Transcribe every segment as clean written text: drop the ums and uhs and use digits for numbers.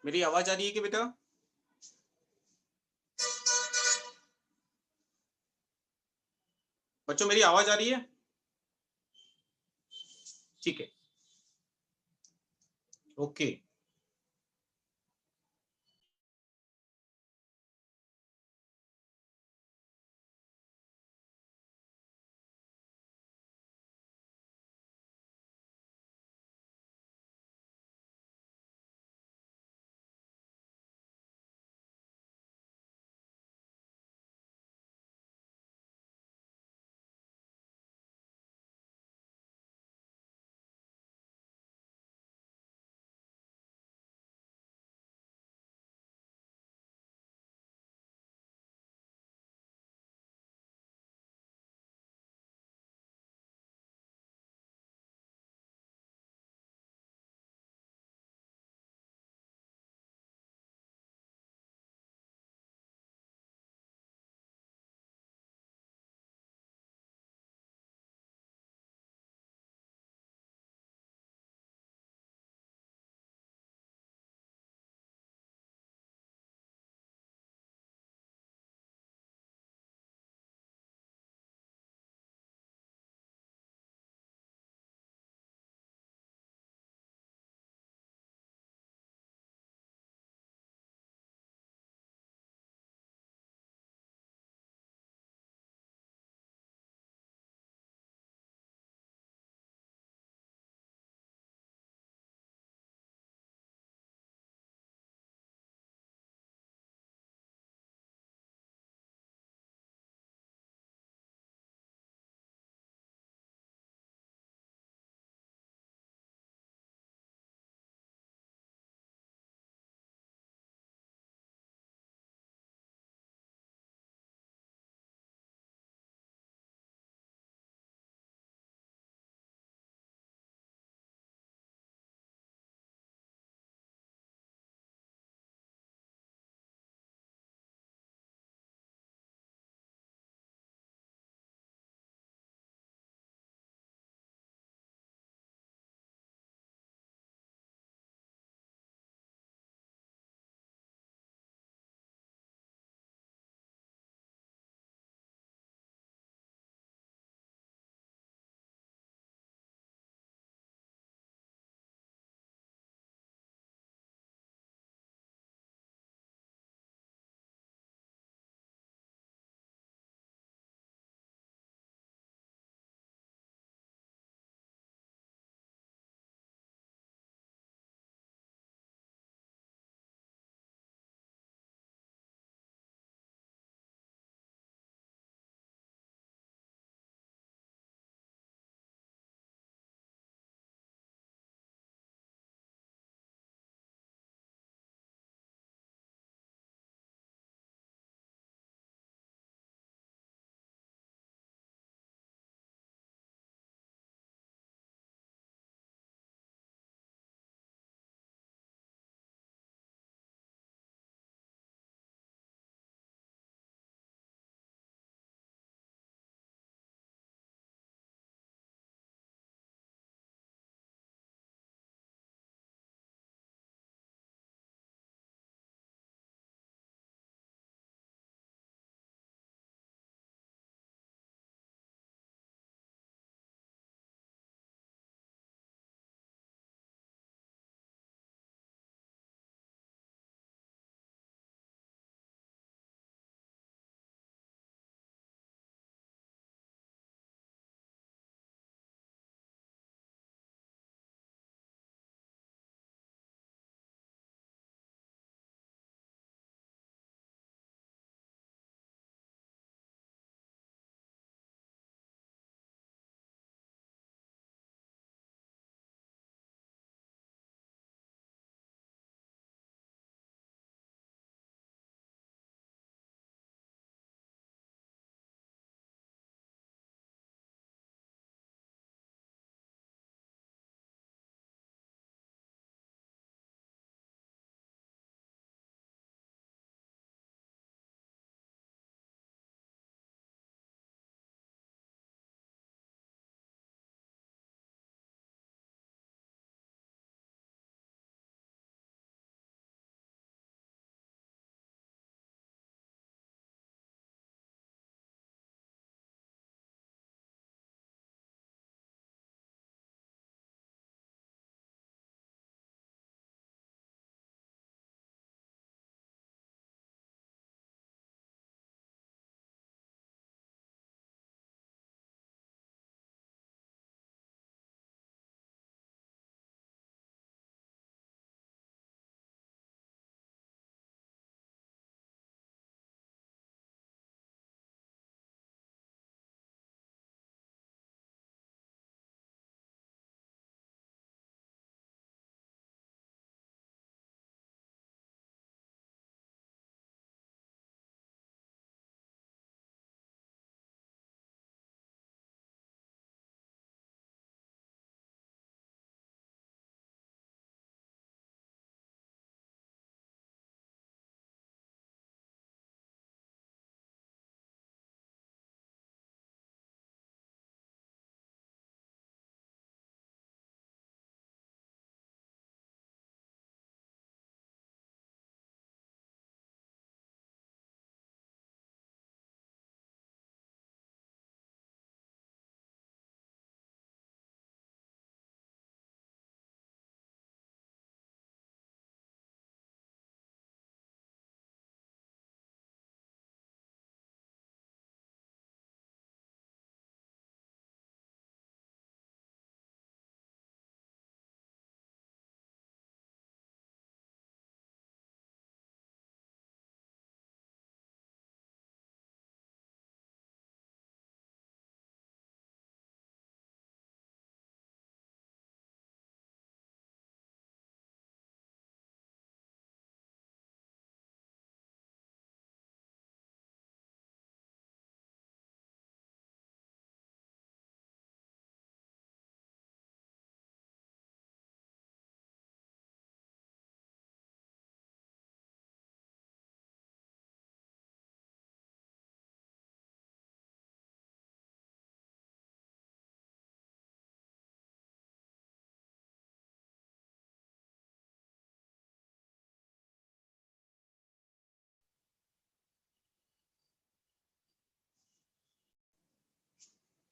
मेरी आवाज आ रही है कि बेटा? बच्चों मेरी आवाज आ रही है? ठीक है। ओके।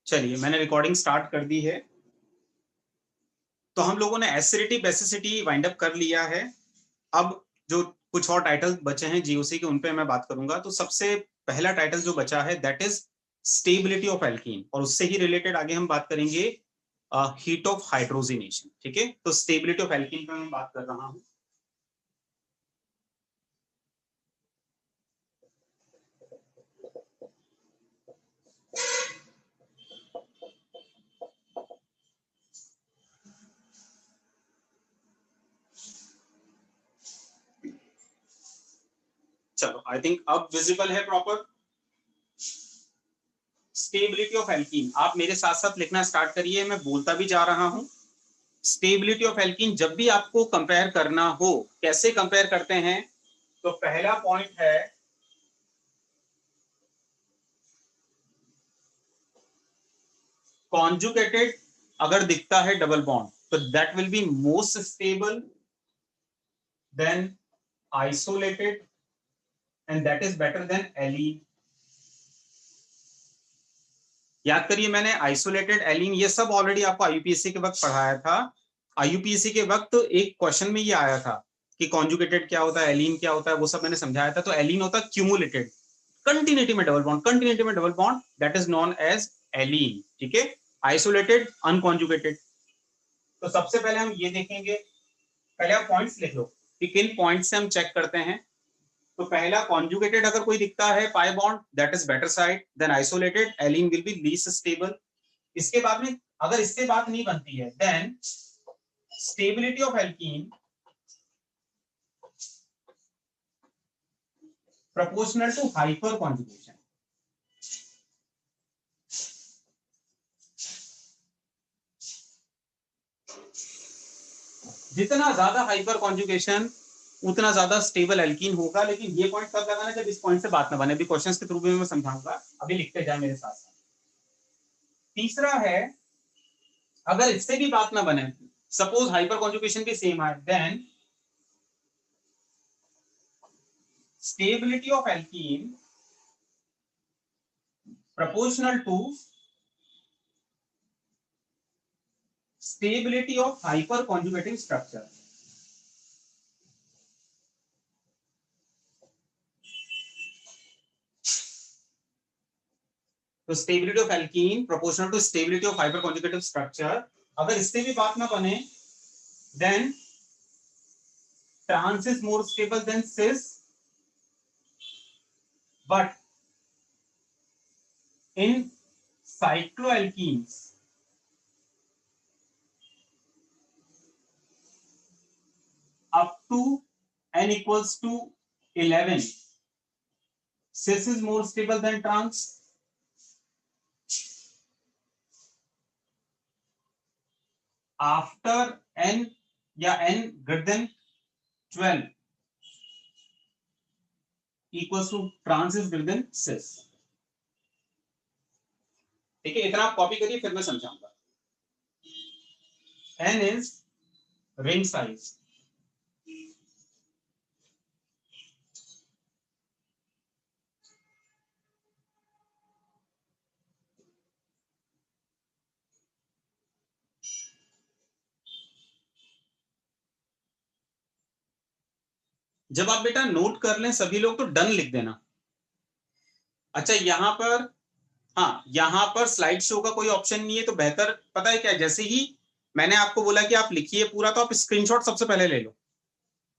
चलिए मैंने रिकॉर्डिंग स्टार्ट कर दी है। तो हम लोगों ने एसिडिटी बेसिसिटी वाइंड अप कर लिया है। अब जो कुछ और टाइटल बचे हैं जीओसी के, उन पे मैं बात करूंगा। तो सबसे पहला टाइटल जो बचा है that is stability of alkene, और उससे ही रिलेटेड आगे हम बात करेंगे हीट ऑफ हाइड्रोजिनेशन। ठीक है, तो स्टेबिलिटी ऑफ एल्कीन पे मैं बात कर रहा हूं। चलो, आई थिंक अब विजिबल है प्रॉपर। स्टेबिलिटी ऑफ एल्कीन आप मेरे साथ साथ लिखना स्टार्ट करिए, मैं बोलता भी जा रहा हूं। स्टेबिलिटी ऑफ एल्कीन जब भी आपको कंपेयर करना हो, कैसे कंपेयर करते हैं? तो पहला पॉइंट है कॉन्जुगेटेड। अगर दिखता है डबल बॉन्ड तो that will be most stable then isolated, and that is better then allene. याद करिए, मैंने आइसोलेटेड, एलीन, ये सब ऑलरेडी आपको आईयूपीएससी के वक्त पढ़ाया था। आईयूपीएससी के वक्त एक क्वेश्चन में ये आया था कि कॉन्जुगेटेड क्या होता है, एलीन क्या होता है, वो सब मैंने समझाया था। तो एलीन होता है क्यूमुलेटेड, कंटिन्यूटी में डबल बॉन्ड, कंटिन्यूटी में double bond, that is known as allene. ठीक है, आइसोलेटेड अनकॉन्जुगेटेड। तो सबसे पहले हम ये देखेंगे, पहले आप पॉइंट्स लिख लो कि किन पॉइंट से हम चेक करते हैं। तो पहला, कॉन्जुगेटेड अगर कोई दिखता है pi bond, that is better side than isolated, allene will be least stable. इसके बाद में अगर इससे बात नहीं बनती है, then stability of alkene proportional to hyper conjugation। जितना ज्यादा हाइपर कॉन्जुगेशन उतना ज्यादा स्टेबल एल्कीन होगा। लेकिन ये पॉइंट कब लगाना, जब इस पॉइंट से बात ना बने। अभी क्वेश्चंस के थ्रू भी मैं समझाऊंगा, अभी लिखते जाए मेरे साथ साथ। तीसरा है, अगर इससे भी बात ना बने, सपोज हाइपर कॉन्जुगेशन भी सेम है, then stability of alkene proportional to stability of hyperconjugating structure। तो stability of alkene proportional to stability of hyperconjugative structure. अगर इससे भी बात ना बने, then trans is more stable then cis, but in cycloalkenes up to n equals to 11, cis is more stable than trans। after n या n greater than 12 equals to trans is greater than cis। ठीक है, इतना आप copy करिए, फिर मैं समझाऊंगा। n is ring size। जब आप बेटा नोट कर लें सभी लोग, तो डन लिख देना। अच्छा, यहां पर, हाँ, यहां पर स्लाइड शो का कोई ऑप्शन नहीं है, तो बेहतर पता है क्या, जैसे ही मैंने आपको बोला कि आप लिखिए पूरा, तो आप स्क्रीनशॉट सबसे पहले ले लो।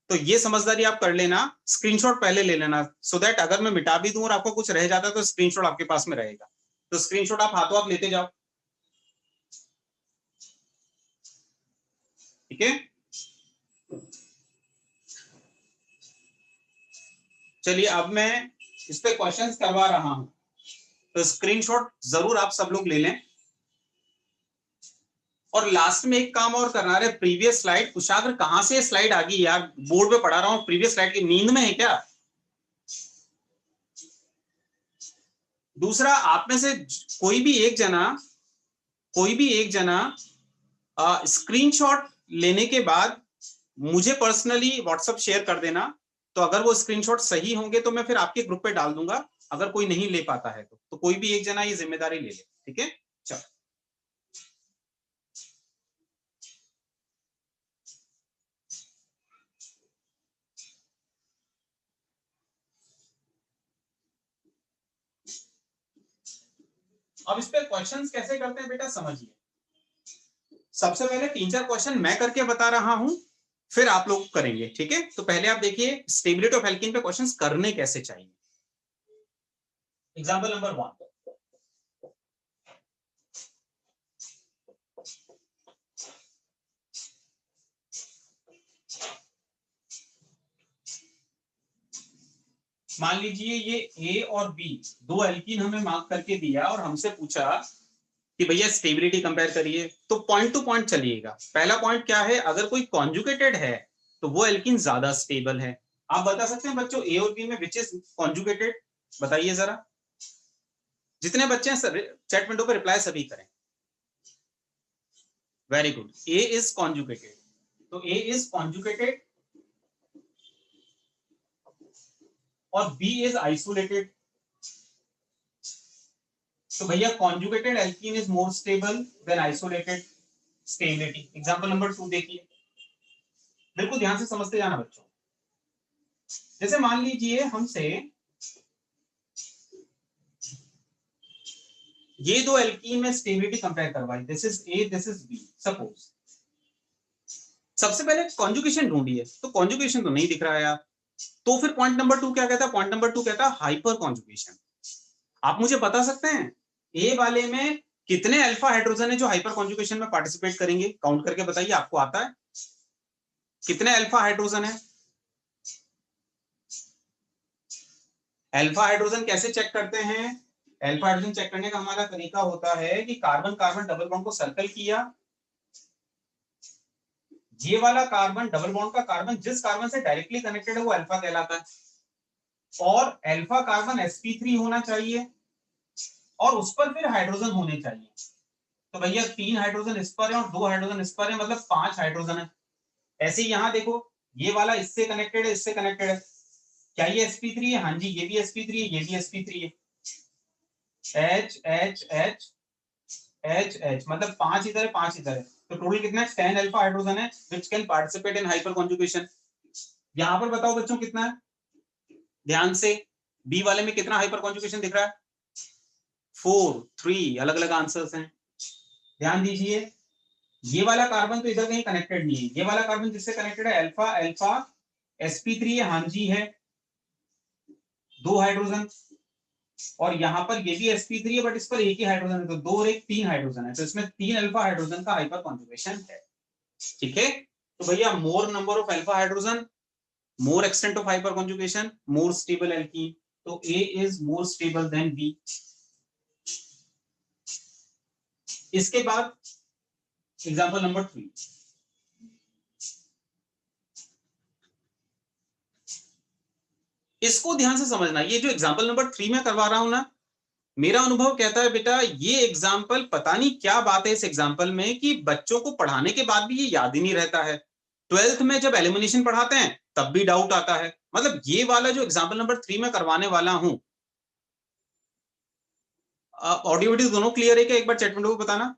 तो ये समझदारी आप कर लेना, स्क्रीनशॉट पहले ले लेना, सो दैट अगर मैं मिटा भी दूं और आपको कुछ रह जाता है तो स्क्रीनशॉट आपके पास में रहेगा। तो स्क्रीनशॉट आप हाथों हाथ लेते जाओ। ठीक है, चलिए अब मैं इस पे क्वेश्चंस करवा रहा हूं, तो स्क्रीनशॉट जरूर आप सब लोग ले लें। और लास्ट में एक काम और करना है, प्रीवियस स्लाइड, कुशाग्र कहां से स्लाइड आ गई यार, बोर्ड पे पढ़ा रहा हूं, प्रीवियस स्लाइड की नींद में है क्या? दूसरा, आप में से कोई भी एक जना स्क्रीनशॉट लेने के बाद मुझे पर्सनली व्हाट्सएप शेयर कर देना। तो अगर वो स्क्रीनशॉट सही होंगे तो मैं फिर आपके ग्रुप पे डाल दूंगा, अगर कोई नहीं ले पाता है तो कोई भी एक जना ये जिम्मेदारी ले ले। ठीक है, चलो अब इस पे क्वेश्चंस कैसे करते हैं बेटा समझिए। सबसे पहले 3-4 क्वेश्चन मैं करके बता रहा हूं, फिर आप लोग करेंगे, ठीक है। तो पहले आप देखिए स्टेबिलिटी ऑफ एल्कीन पे क्वेश्चंस करने कैसे चाहिए। एग्जांपल नंबर 1, मान लीजिए ये ए और बी दो एल्कीन हमें मार्क करके दिया और हमसे पूछा कि भैया स्टेबिलिटी कंपेयर करिए। तो पॉइंट टू पॉइंट चलिएगा। पहला पॉइंट क्या है, अगर कोई कॉन्जुगेटेड है तो वो एल्कीन ज्यादा स्टेबल है। आप बता सकते हैं बच्चों ए और बी में विच इज कॉन्जुगेटेड, बताइए जरा। जितने बच्चे हैं चैट विंडो पे रिप्लाई सभी करें। Very good, A is conjugated. तो ए इज कॉन्जुगेटेड और बी इज आइसोलेटेड। तो भैया conjugated alkene is more stable then isolated. Stability example number 2 देखिए, बिल्कुल ध्यान से समझते जाना बच्चों। जैसे मान लीजिए हमसे ये दो एल्कीन में स्टेबिलिटी कंपेयर करवाई, this is a this is b suppose. सबसे पहले कॉन्जुगेशन ढूंढिए, तो कॉन्जुगेशन तो नहीं दिख रहा है यार। तो फिर पॉइंट नंबर 2 क्या कहता है, पॉइंट नंबर 2 कहता है हाइपर कॉन्जुगेशन। आप मुझे बता सकते हैं ए वाले में कितने अल्फा हाइड्रोजन है जो हाइपर कॉन्जुगेशन में पार्टिसिपेट करेंगे, काउंट करके बताइए, आपको आता है कितने अल्फा हाइड्रोजन है। अल्फा हाइड्रोजन कैसे चेक करते हैं, अल्फा हाइड्रोजन चेक करने का हमारा तरीका होता है कि कार्बन कार्बन डबल बॉन्ड को सर्कल किया, ये वाला कार्बन डबल बॉन्ड का कार्बन जिस कार्बन से डायरेक्टली कनेक्टेड है वो अल्फा कहलाता है। और अल्फा कार्बन sp3 होना चाहिए और उस पर फिर हाइड्रोजन होने चाहिए। तो भैया 3 हाइड्रोजन इस पर है और 2 हाइड्रोजन इस पर है, मतलब 5 हाइड्रोजन है। ऐसे ही यहां देखो, ये वाला इससे कनेक्टेड है, इससे कनेक्टेड है, क्या ये sp3 है, हाँ जी ये भी sp3 है, ये भी sp3 है। H H H H H मतलब 5 इधर है 5 इधर है, तो टोटल कितना है 10 अल्फा हाइड्रोजन है which can participate in hyper conjugation. यहां पर बताओ बच्चों कितना है, ध्यान से, बी वाले में कितना हाइपर कॉन्जुगेशन दिख रहा है, 4 3 अलग अलग आंसर्स हैं। ध्यान दीजिए, ये वाला कार्बन तो इधर कहीं कनेक्टेड नहीं है, ये वाला कार्बन जिससे कनेक्टेड है अल्फा अल्फा sp3 है, हाँ जी है, 2 हाइड्रोजन। और यहां पर ये भी sp3 है बट इस पर एक ही हाइड्रोजन है, तो 2 और 1 3 हाइड्रोजन है, तो इसमें 3 अल्फा हाइड्रोजन का हाइपर कॉन्जुगेशन है। ठीक है, तो भैया more number of alpha hydrogen, more extent of hyperconjugation, more stable alkene. तो A is more stable then B। इसके बाद एग्जांपल नंबर 3, इसको ध्यान से समझना। ये जो एग्जांपल नंबर 3 में करवा रहा हूं ना, मेरा अनुभव कहता है बेटा ये एग्जाम्पल, पता नहीं क्या बात है इस एग्जाम्पल में कि बच्चों को पढ़ाने के बाद भी ये याद ही नहीं रहता है। 12th में जब एलिमिनेशन पढ़ाते हैं तब भी डाउट आता है। मतलब ये वाला जो एग्जाम्पल नंबर 3 में करवाने वाला हूं, ऑडियो वीडियो दोनों क्लियर है क्या, एक बार चैट विंडो को बताना।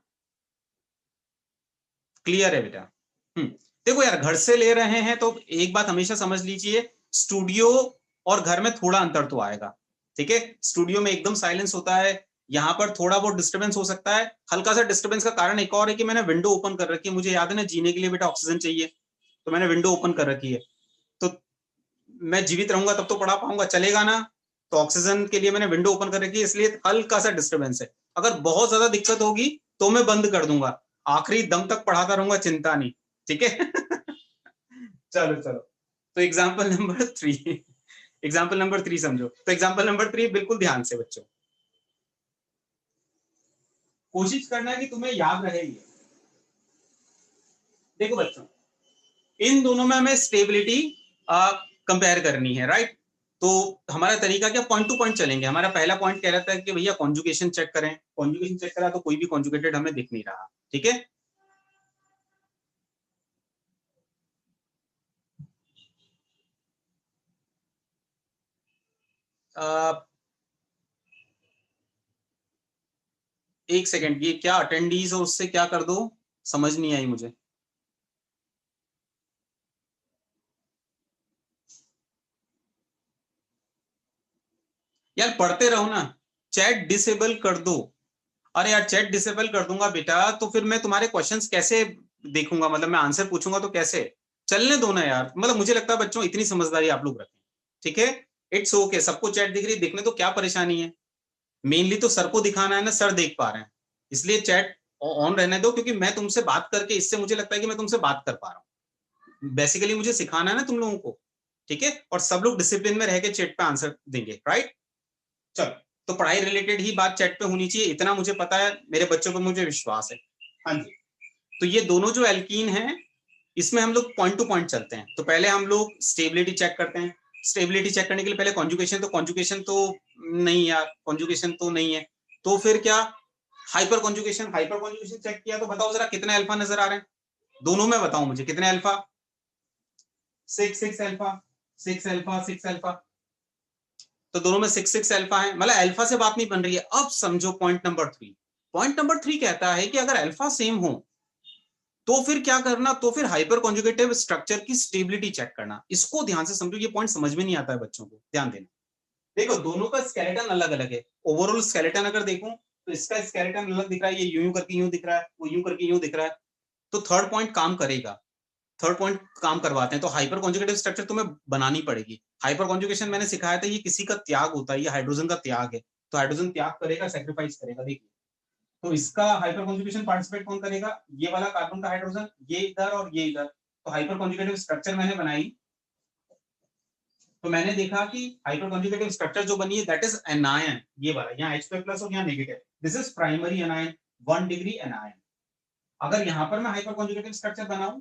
क्लियर है बेटा। देखो यार, घर से ले रहे हैं तो एक बात हमेशा समझ लीजिए, स्टूडियो और घर में थोड़ा अंतर तो आएगा। ठीक है, स्टूडियो में एकदम साइलेंस होता है, यहाँ पर थोड़ा बहुत डिस्टर्बेंस हो सकता है। हल्का सा डिस्टर्बेंस का कारण एक और है कि मैंने विंडो ओपन कर रखी है, मुझे याद है ना जीने के लिए बेटा ऑक्सीजन चाहिए, तो मैंने विंडो ओपन कर रखी है। तो मैं जीवित रहूंगा तब तो पढ़ा पाऊंगा, चलेगा ना, तो ऑक्सीजन के लिए मैंने विंडो ओपन कर रखी है, इसलिए हल्का सा डिस्टर्बेंस है। अगर बहुत ज्यादा दिक्कत होगी तो मैं बंद कर दूंगा, आखिरी दम तक पढ़ाता रहूंगा, चिंता नहीं। ठीक है चलो चलो, तो एग्जाम्पल नंबर 3, एग्जाम्पल नंबर 3 समझो। तो एग्जाम्पल नंबर 3 बिल्कुल ध्यान से बच्चों, कोशिश करना है कि तुम्हें याद रहे ये। देखो बच्चों, इन दोनों में हमें स्टेबिलिटी कंपेयर करनी है, राइट। तो हमारा तरीका क्या, पॉइंट टू पॉइंट चलेंगे। हमारा पहला पॉइंट कह रहा था कि भैया कॉन्जुगेशन चेक करें, कॉन्जुगेशन चेक करा तो कोई भी कॉन्जुगेटेड हमें दिख नहीं रहा। ठीक है, एक सेकेंड, ये क्या अटेंडीज और उससे क्या कर दो, समझ नहीं आई मुझे। यार पढ़ते रहो ना, चैट डिसेबल कर दो। अरे यार चैट डिसेबल कर दूंगा बेटा, तो फिर मैं तुम्हारे क्वेश्चंस कैसे देखूंगा, मतलब मैं आंसर पूछूंगा तो कैसे? चलने दो ना यार, मतलब मुझे लगता है बच्चों इतनी समझदारी आप लोग रखें, ठीक है? इट्स ओके, सबको चैट दिख रही है, दिखने तो क्या परेशानी है? मेनली तो सर को दिखाना है ना, सर देख पा रहे हैं, इसलिए चैट ऑन रहने दो, क्योंकि मैं तुमसे बात करके इससे मुझे लगता है कि मैं तुमसे बात कर पा रहा हूँ। बेसिकली मुझे सिखाना है ना तुम लोगों को, ठीक है? और सब लोग डिसिप्लिन में रह के चैट पे आंसर देंगे, राइट? चलो, तो पढ़ाई रिलेटेड ही बात चैट पे होनी चाहिए, इतना मुझे पता है, मेरे बच्चों पर मुझे विश्वास है। हाँ जी, तो ये दोनों जो एल्कीन है, इसमें हम लोग पॉइंट टू पॉइंट चलते हैं। तो पहले हम लोग स्टेबिलिटी चेक करते हैं। स्टेबिलिटी चेक करने के लिए पहले कॉन्जुगेशन तो नहीं यार, कॉन्जुगेशन तो नहीं है, तो फिर क्या? हाइपर कॉन्जुगेशन चेक किया, तो बताओ जरा कितने अल्फा नजर आ रहे हैं दोनों में? बताओ मुझे कितने अल्फा? 6 अल्फा, 6 अल्फा, 6 अल्फा, तो दोनों में 6 अल्फा है, मतलब अल्फा से बात नहीं बन रही है। अब समझो पॉइंट नंबर 3 कहता है कि अगर अल्फा सेम हो तो फिर क्या करना? तो फिर हाइपर कॉन्जुगेटिव स्ट्रक्चर की स्टेबिलिटी चेक करना। इसको ध्यान से समझो, ये पॉइंट समझ में नहीं आता है बच्चों को, ध्यान देना। देखो दोनों का स्केलेटन अलग अलग है। ओवरऑल स्केलेटन अगर देखूं तो इसका स्केलेटन अलग दिख रहा है, ये यूं करके यूं दिख रहा है, वो यूं करके यूं दिख रहा है, तो थर्ड पॉइंट काम करेगा। थर्ड पॉइंट काम करवाते हैं, तो हाइपर कॉन्जुगेटिव स्ट्रक्चर तुम्हें बनानी पड़ेगी। हाइपर कॉन्जुगेशन मैंने सिखाया था, ये किसी का त्याग होता है, ये हाइड्रोजन का त्याग है, तो हाइड्रोजन त्याग करेगा, सेक्रीफाइस करेगा। देखिए, तो इसका हाइपर कॉन्जुगेशन पार्टिसिपेट कौन करेगा? ये वाला कार्बन का हाइड्रोजन, ये इधर और ये इधर। तो हाइपर कॉन्जुगेटिव स्ट्रक्चर मैंने बनाई, तो मैंने देखा कि हाइपर कॉन्जुगेटिव स्ट्रक्चर जो बनी है दैट इज एनायन, ये वाला, यहाँ H2 प्लस और यहाँ negative, this is primary anion, 1 degree anion. अगर यहाँ पर मैं हाइपर कॉन्जुगेटिव स्ट्रक्चर बनाऊं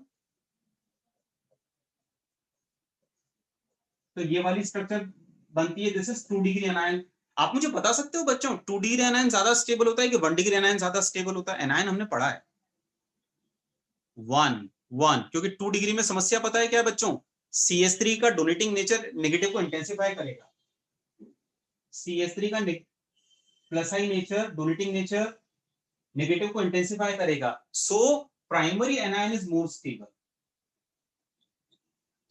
तो ये वाली स्ट्रक्चर बनती है, दिस इज 2 डिग्री एनायन। आप मुझे बता सकते हो बच्चों, 2 डिग्री एनायन ज्यादा स्टेबल होता है कि 1 डिग्री एनायन ज्यादा स्टेबल होता है? एनायन हमने पढ़ा है 1 1, क्योंकि 2 डिग्री में समस्या पता है क्या है बच्चों? CH3 का डोनेटिंग नेचर नेगेटिव को इंटेंसिफाई करेगा। CH3 का प्लस आई नेचर, डोनेटिंग नेचर नेगेटिव को इंटेंसिफाई करेगा, so primary anion is more stable.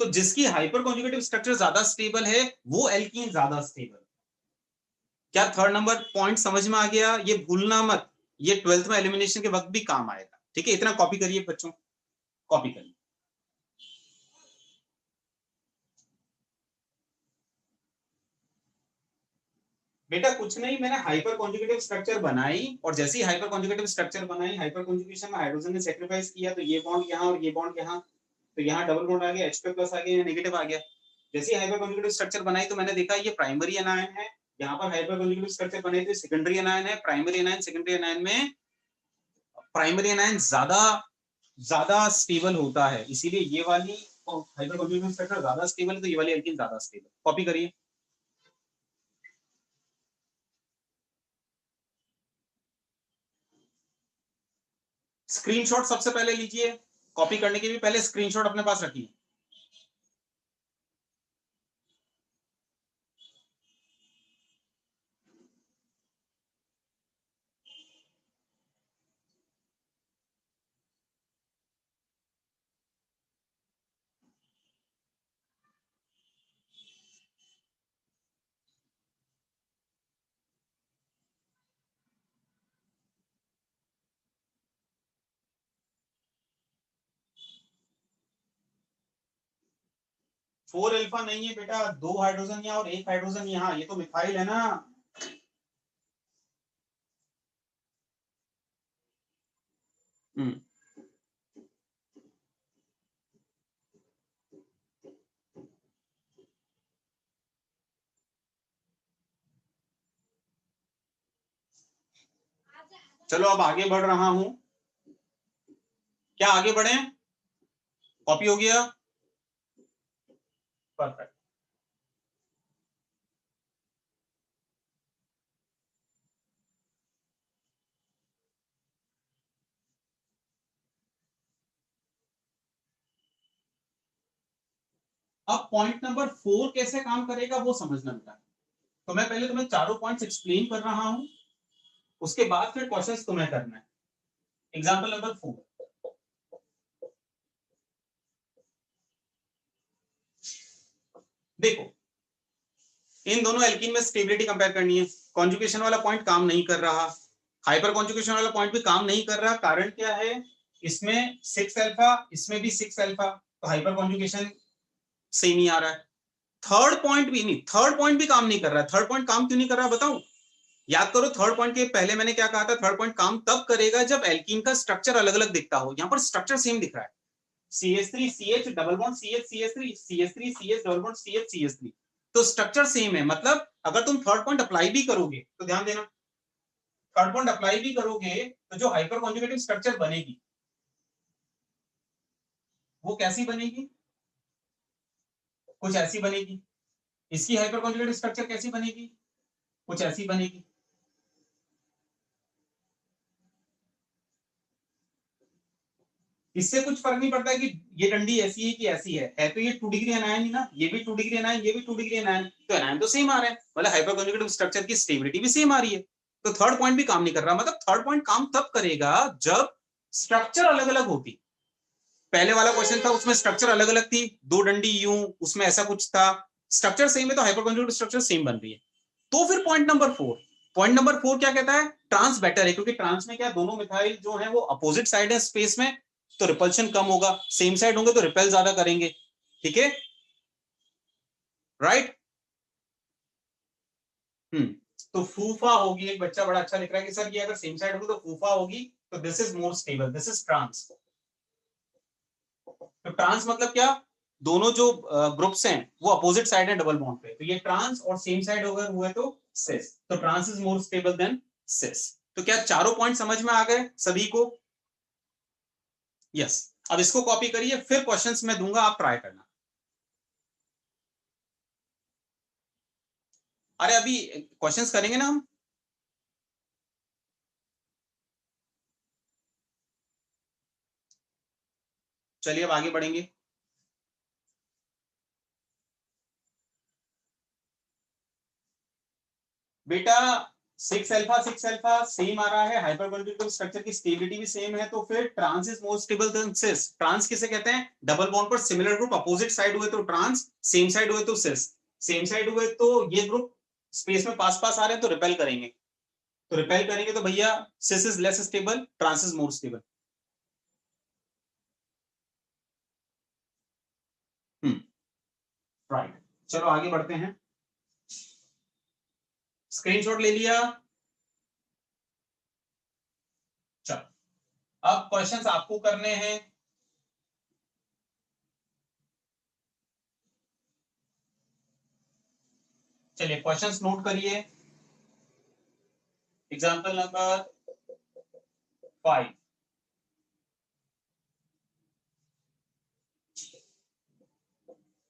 तो जिसकी हाइपर कॉन्जुगेटिव स्ट्रक्चर ज्यादा स्टेबल है वो एल्कीन ज्यादा स्टेबल। क्या थर्ड नंबर पॉइंट समझ में आ गया? ये भूलना मत, ये 12th में एलिमिनेशन के वक्त भी काम आएगा, ठीक है? इतना कॉपी करिए बच्चों, कॉपी करिए। बेटा कुछ नहीं, मैंने हाइपर कॉन्जुगेटिव स्ट्रक्चर बनाई, और जैसे ही हाइपर कॉन्जुगेटिव स्ट्रक्चर बनाई, हाइपर कॉन्जुगेशन में हाइड्रोजन ने सेक्रीफाइस किया, तो ये बॉन्ड यहाँ और ये बॉन्ड यहाँ, तो यहाँ डबल बॉन्ड आ गया, H2 प्लस आ गया, नेगेटिव आ गया। जैसे ही हाइपर कॉन्जुगेटिव स्ट्रक्चर बनाई तो मैंने देखा ये प्राइमरी एनायन है, यहाँ पर हाइपर कॉन्जुगेटिव स्ट्रक्चर बने थे, सेकेंडरी एनायन है। प्राइमरी एनायन सेकेंडरी एनायन में प्राइमरी एनायन ज्यादा ज्यादा स्टेबल होता है, इसीलिए ये वाली हाइपर कॉन्जुगेटिव स्ट्रक्चर ज्यादा स्टेबल है, तो ये वाली एल्कीन ज्यादा स्टेबल। कॉपी करिए। स्क्रीनशॉट सबसे पहले लीजिए, कॉपी करने के भी पहले स्क्रीनशॉट अपने पास रखिए। फोर अल्फा नहीं है बेटा, 2 हाइड्रोजन यहाँ और 1 हाइड्रोजन यहाँ, ये तो मिथाइल है ना। हम्म, चलो अब आगे बढ़ रहा हूं, क्या आगे बढ़े? कॉपी हो गया, परफेक्ट। अब पॉइंट नंबर 4 कैसे काम करेगा वो समझना बेटा। तो मैं पहले तुम्हें चारों पॉइंट्स एक्सप्लेन कर रहा हूं, उसके बाद फिर क्वेश्चंस तुम्हें करना है। एग्जांपल नंबर 4, देखो इन दोनों एल्कीन में स्टेबिलिटी कंपेयर करनी है। कॉन्जुगेशन वाला पॉइंट काम नहीं कर रहा, हाइपर कॉन्जुगेशन वाला पॉइंट भी काम नहीं कर रहा, कारण क्या है, इसमें 6 अल्फा, इसमें भी 6 अल्फा, तो हाइपर कॉन्जुगेशन सेम ही आ रहा है। थर्ड पॉइंट भी नहीं, थर्ड पॉइंट भी काम नहीं कर रहा है। थर्ड पॉइंट काम क्यों नहीं कर रहा बताऊं? याद करो थर्ड पॉइंट के पहले मैंने क्या कहा था, थर्ड पॉइंट काम तब करेगा जब एल्कीन का स्ट्रक्चर अलग अलग दिखता हो। यहां पर स्ट्रक्चर सेम दिख रहा है, CH3 CH double bond CH CH3 CH3 CH double bond CH CH3, तो स्ट्रक्चर सेम है। मतलब अगर तुम थर्ड पॉइंट अप्लाई भी करोगे तो ध्यान देना, थर्ड पॉइंट अप्लाई भी करोगे तो जो हाइपर कॉन्जुगेटिव स्ट्रक्चर बनेगी वो कैसी बनेगी, कुछ ऐसी बनेगी। इसकी हाइपर कॉन्जुगेटिव स्ट्रक्चर कैसी बनेगी, कुछ ऐसी बनेगी। इससे कुछ फर्क नहीं पड़ता है कि ये डंडी ऐसी है कि ऐसी है तो ये 2 डिग्री एनायन ही ना, ये भी 2 डिग्री एनायन, ये भी 2 डिग्री एनायन, तो एनायन तो सेम आ रहे हैं, मतलब हाइपर कॉन्जुगेटिव स्ट्रक्चर की स्टेबिलिटी भी सेम आ रही है। तो थर्ड पॉइंट भी काम नहीं कर रहा। मतलब थर्ड पॉइंट काम तब करेगा जब स्ट्रक्चर अलग अलग होती। पहले वाला क्वेश्चन था उसमें स्ट्रक्चर अलग अलग थी, 2 डंडी यूं, उसमें ऐसा कुछ था, स्ट्रक्चर सेम है तो हाइपर कॉन्जुगेटिव स्ट्रक्चर सेम बन रही है। तो फिर पॉइंट नंबर 4, पॉइंट नंबर 4 क्या कहता है, ट्रांस बेटर है, क्योंकि ट्रांस में क्या, दोनों मिथाइल जो है वो अपोजिट साइड है स्पेस में, तो रिपल्शन कम होगा, सेम साइड होंगे तो रिपेल ज्यादा करेंगे। ठीक है, राइट। हम्म, तो फूफा होगी, एक बच्चा बड़ा अच्छा लिख रहा है कि सर ये अगर सेम साइड होगी तो फूफा होगी, तो this is more stable, this is trans. तो ट्रांस मतलब क्या, दोनों जो ग्रुप्स हैं वो अपोजिट साइड है डबल बॉन्ड पे, तो ये ट्रांस, और सेम साइड अगर हुआ तो सिस, तो trans is more stable then cis. तो क्या चारों पॉइंट समझ में आ गए सभी को? यस। अब इसको कॉपी करिए, फिर क्वेश्चंस मैं दूंगा, आप ट्राई करना। अरे अभी क्वेश्चंस करेंगे ना हम। चलिए अब आगे बढ़ेंगे। बेटा 6 अल्फा सेम आ रहा है, हाइपर कॉन्जुगेटिव स्ट्रक्चर की स्टेबिलिटी भी सेम है, तो फिर trans is more stable then cis. Trans किसे कहते हैं, डबल बॉन्ड पर सिमिलर ग्रुप अपोजिट साइड हुए तो ट्रांस, सेम साइड हुए तो सिस। सेम साइड हुए तो ये ग्रुप स्पेस में पास पास आ रहे हैं तो रिपेल करेंगे, तो रिपेल करेंगे तो भैया cis is less stable, trans is more stable. Hmm, right. चलो आगे बढ़ते हैं। स्क्रीनशॉट ले लिया? चलो अब क्वेश्चंस आपको करने हैं। चलिए क्वेश्चंस नोट करिए। Example number 5,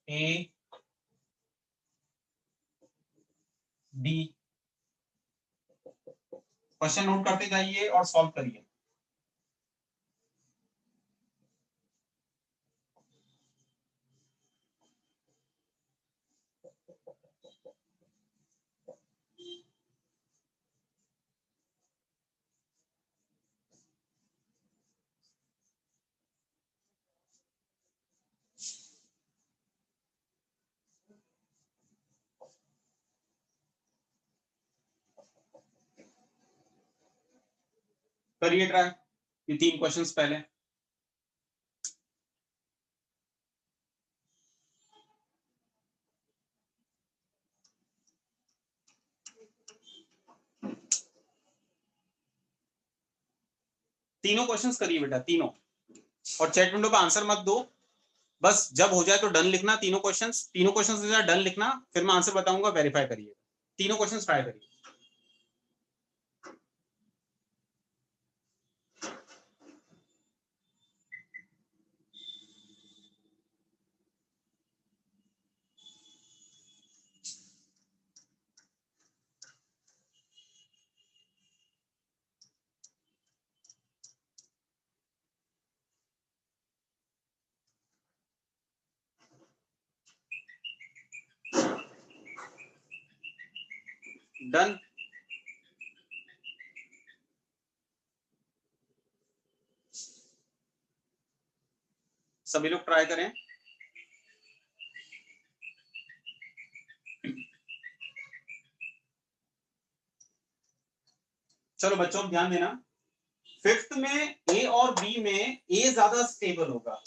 a b, question note करते जाइए और सॉल्व करिए। करिए ट्राई, ये 3 क्वेश्चंस पहले। तीनों क्वेश्चंस करिए बेटा, तीनों, और चैट विंडो पे आंसर मत दो, बस जब हो जाए तो डन लिखना। तीनों क्वेश्चंस, तीनों क्वेश्चंस हो जाए डन लिखना, फिर मैं आंसर बताऊंगा, वेरीफाई करिए। तीनों क्वेश्चंस ट्राई करिए। डन। सभी लोग ट्राई करें। चलो बच्चों ध्यान देना, फिफ्थ में ए और बी में ए ज्यादा स्टेबल होगा,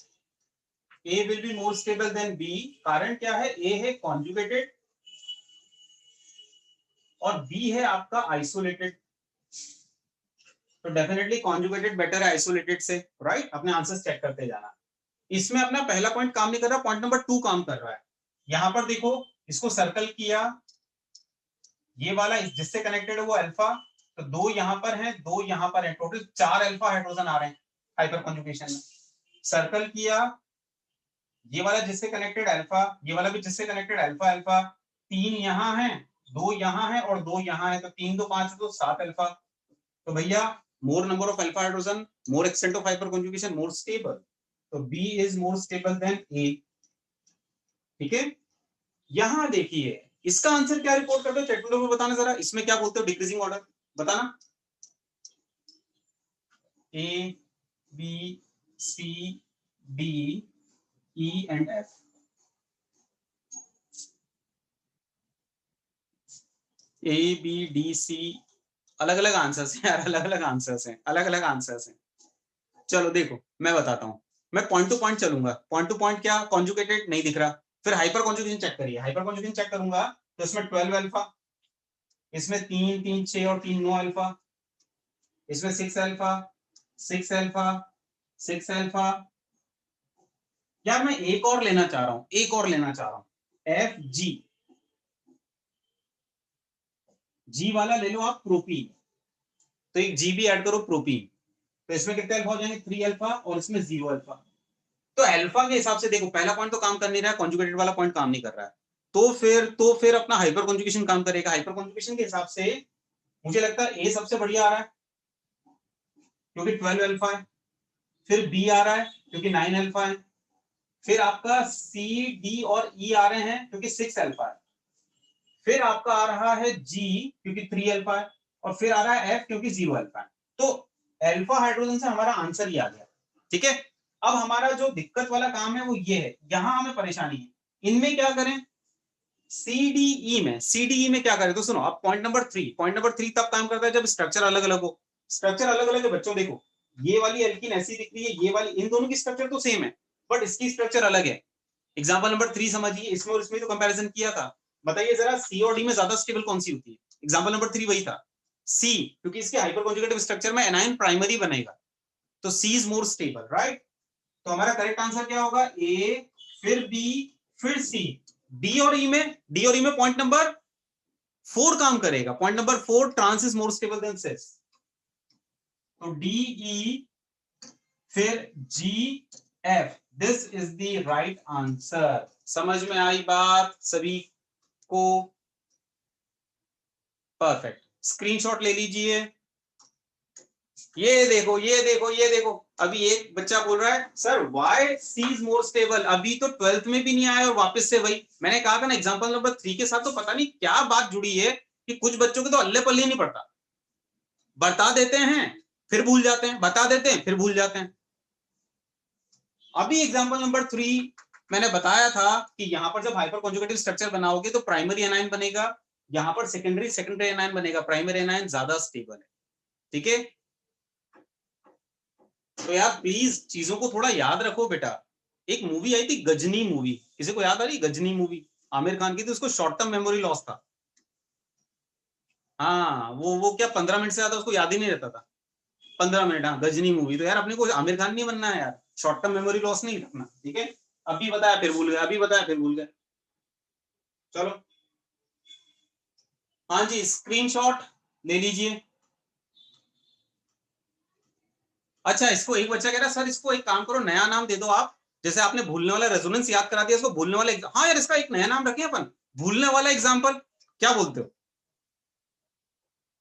A will be more stable then B. कारण क्या है, ए है कॉन्जुगेटेड और बी है आपका आइसोलेटेड, तो डेफिनेटली कॉन्जुगेटेड बेटर है आइसोलेटेड से, राइट। अपने आंसर्स चेक करते जाना। इसमें अपना पहला पॉइंट काम नहीं कर रहा, पॉइंट नंबर 2 काम कर रहा है। यहां पर देखो, इसको सर्कल किया, ये वाला जिससे कनेक्टेड है वो अल्फा, तो 2 यहां पर है, 2 यहां पर है, टोटल 4 अल्फा हाइड्रोजन आ रहे हैं हाइपर कॉन्जुगेशन में। सर्कल किया, ये वाला जिससे कनेक्टेड अल्फा, ये वाला भी जिससे कनेक्टेड अल्फा अल्फा, 3 यहां है, 2 यहां है और 2 यहां है, तो 3 2 5 तो 7 अल्फा। तो भैया more number of alpha hydrogen, more extent of hyperconjugation, more stable, तो B is more stable then A. ठीक है, यहां देखिए इसका आंसर क्या रिपोर्ट करते हो, चैट में बताना जरा, इसमें क्या बोलते हो डिक्रीजिंग ऑर्डर बताना। A b c d e and f, a b d c, अलग अलग आंसर्स हैं यार, अलग अलग आंसर्स हैं, अलग अलग आंसर्स हैं। चलो देखो मैं बताता हूं, मैं पॉइंट टू पॉइंट चलूंगा। पॉइंट टू पॉइंट क्या, कॉन्जुगेटेड नहीं दिख रहा, फिर हाइपर कॉन्जुगेशन चेक करिए, हाइपर कॉन्जुगेशन चेक करूंगा तो इसमें 12 अल्फा, इसमें 3 3 6 और 3 9 अल्फा, इसमें 6 अल्फा 6 अल्फा 6 अल्फा। यार मैं एक और लेना चाह रहा हूं, एक और लेना चाह रहा हूं, एफ जी, जी वाला ले लो आप प्रोपीन, तो एक जी भी ऐड करो प्रोपीन, तो इसमें कितने अल्फा हो जाएंगे, 3 अल्फा और इसमें 0 अल्फा। तो अल्फा के हिसाब से देखो पहला पॉइंट तो काम कर नहीं रहा है, कॉन्जुगेटेड वाला पॉइंट काम नहीं कर रहा है, तो फिर अपना हाइपर कॉन्जुगेशन काम करेगा। हाइपर कॉन्जुगेशन के हिसाब से मुझे लगता है ए सबसे बढ़िया आ रहा है क्योंकि 12 अल्फा है, फिर बी आ रहा है क्योंकि 9 अल्फा है, फिर आपका सी डी और ई आ रहे हैं क्योंकि 6 अल्फा है, फिर आपका आ रहा है जी क्योंकि 3 अल्फा है, और फिर आ रहा है एफ क्योंकि 0 अल्फा है। तो अल्फा हाइड्रोजन से हमारा आंसर ही आ गया। ठीक है, अब हमारा जो दिक्कत वाला काम है वो ये है, यहां हमें परेशानी है, इनमें क्या करें, सीडीई में, सीडीई में क्या करें, तो सुनो अब पॉइंट नंबर थ्री तब काम करता है जब स्ट्रक्चर अलग अलग हो। स्ट्रक्चर अलग अलग है बच्चों, देखो ये वाली एल्कीन ऐसी दिख रही है, ये वाली, इन दोनों की स्ट्रक्चर तो सेम है बट इसकी स्ट्रक्चर अलग है। एग्जाम्पल नंबर 3 समझिए, इसमें और इसमें तो कंपैरिजन किया था, बताइए जरा सी और डी में ज्यादा स्टेबल कौन सी होती है। एग्जाम्पल नंबर 3 वही था, सी, क्योंकि इसके हाइपर कॉन्जुगेटिव स्ट्रक्चर में एनायन प्राइमरी बनेगा, तो सी इज मोर स्टेबल, राइट। तो हमारा करेक्ट आंसर क्या होगा, ए, फिर बी, फिर सी। डी और ई में, डी और ई में पॉइंट नंबर 4 काम करेगा, point number 4 trans is more stable then cis, तो डी ई फिर G F, this is the right answer. समझ में आई बात सभी को, परफेक्ट। स्क्रीनशॉट ले लीजिए, ये देखो ये देखो ये देखो, अभी एक बच्चा बोल रहा है sir why c is more stable, अभी तो 12th में भी नहीं आया और वापस से वही, मैंने कहा था ना एग्जांपल नंबर 3 के साथ तो पता नहीं क्या बात जुड़ी है कि कुछ बच्चों के तो अल्ले पल्ले नहीं पड़ता, बता देते हैं फिर भूल जाते हैं, बता देते हैं फिर भूल जाते हैं। अभी एग्जांपल नंबर 3 मैंने बताया था कि यहां पर जब हाइपर कॉन्जुगेटिव स्ट्रक्चर बनाओगे तो प्राइमरी एनायन बनेगा, यहां पर सेकेंडरी एनायन बनेगा, प्राइमरी एनायन ज्यादा स्टेबल है। ठीक है, तो यार प्लीज चीजों को थोड़ा याद रखो बेटा। एक मूवी आई थी गजनी मूवी, किसी को याद आ रही गजनी मूवी, आमिर खान की थी, उसको शॉर्ट टर्म मेमोरी लॉस था। हाँ वो क्या 15 मिनट से ज्यादा उसको याद ही नहीं रहता था, 15 मिनट, हाँ गजनी मूवी। तो यार अपने को आमिर खान नहीं बनना है यार, शॉर्ट टर्म मेमोरी लॉस नहीं रखना। ठीक है, अभी बताया फिर भूल गए, अभी बताया फिर भूल गए। चलो हाँ जी, स्क्रीनशॉट ले लीजिए। अच्छा, इसको एक बच्चा कह रहा है सर इसको एक काम करो नया नाम दे दो आप, जैसे आपने भूलने वाला रेजोनेंस याद करा दिया, इसको भूलने वाला हाँ यार इसका एक नया नाम रखें अपन, भूलने वाला एग्जाम्पल, क्या बोलते हो।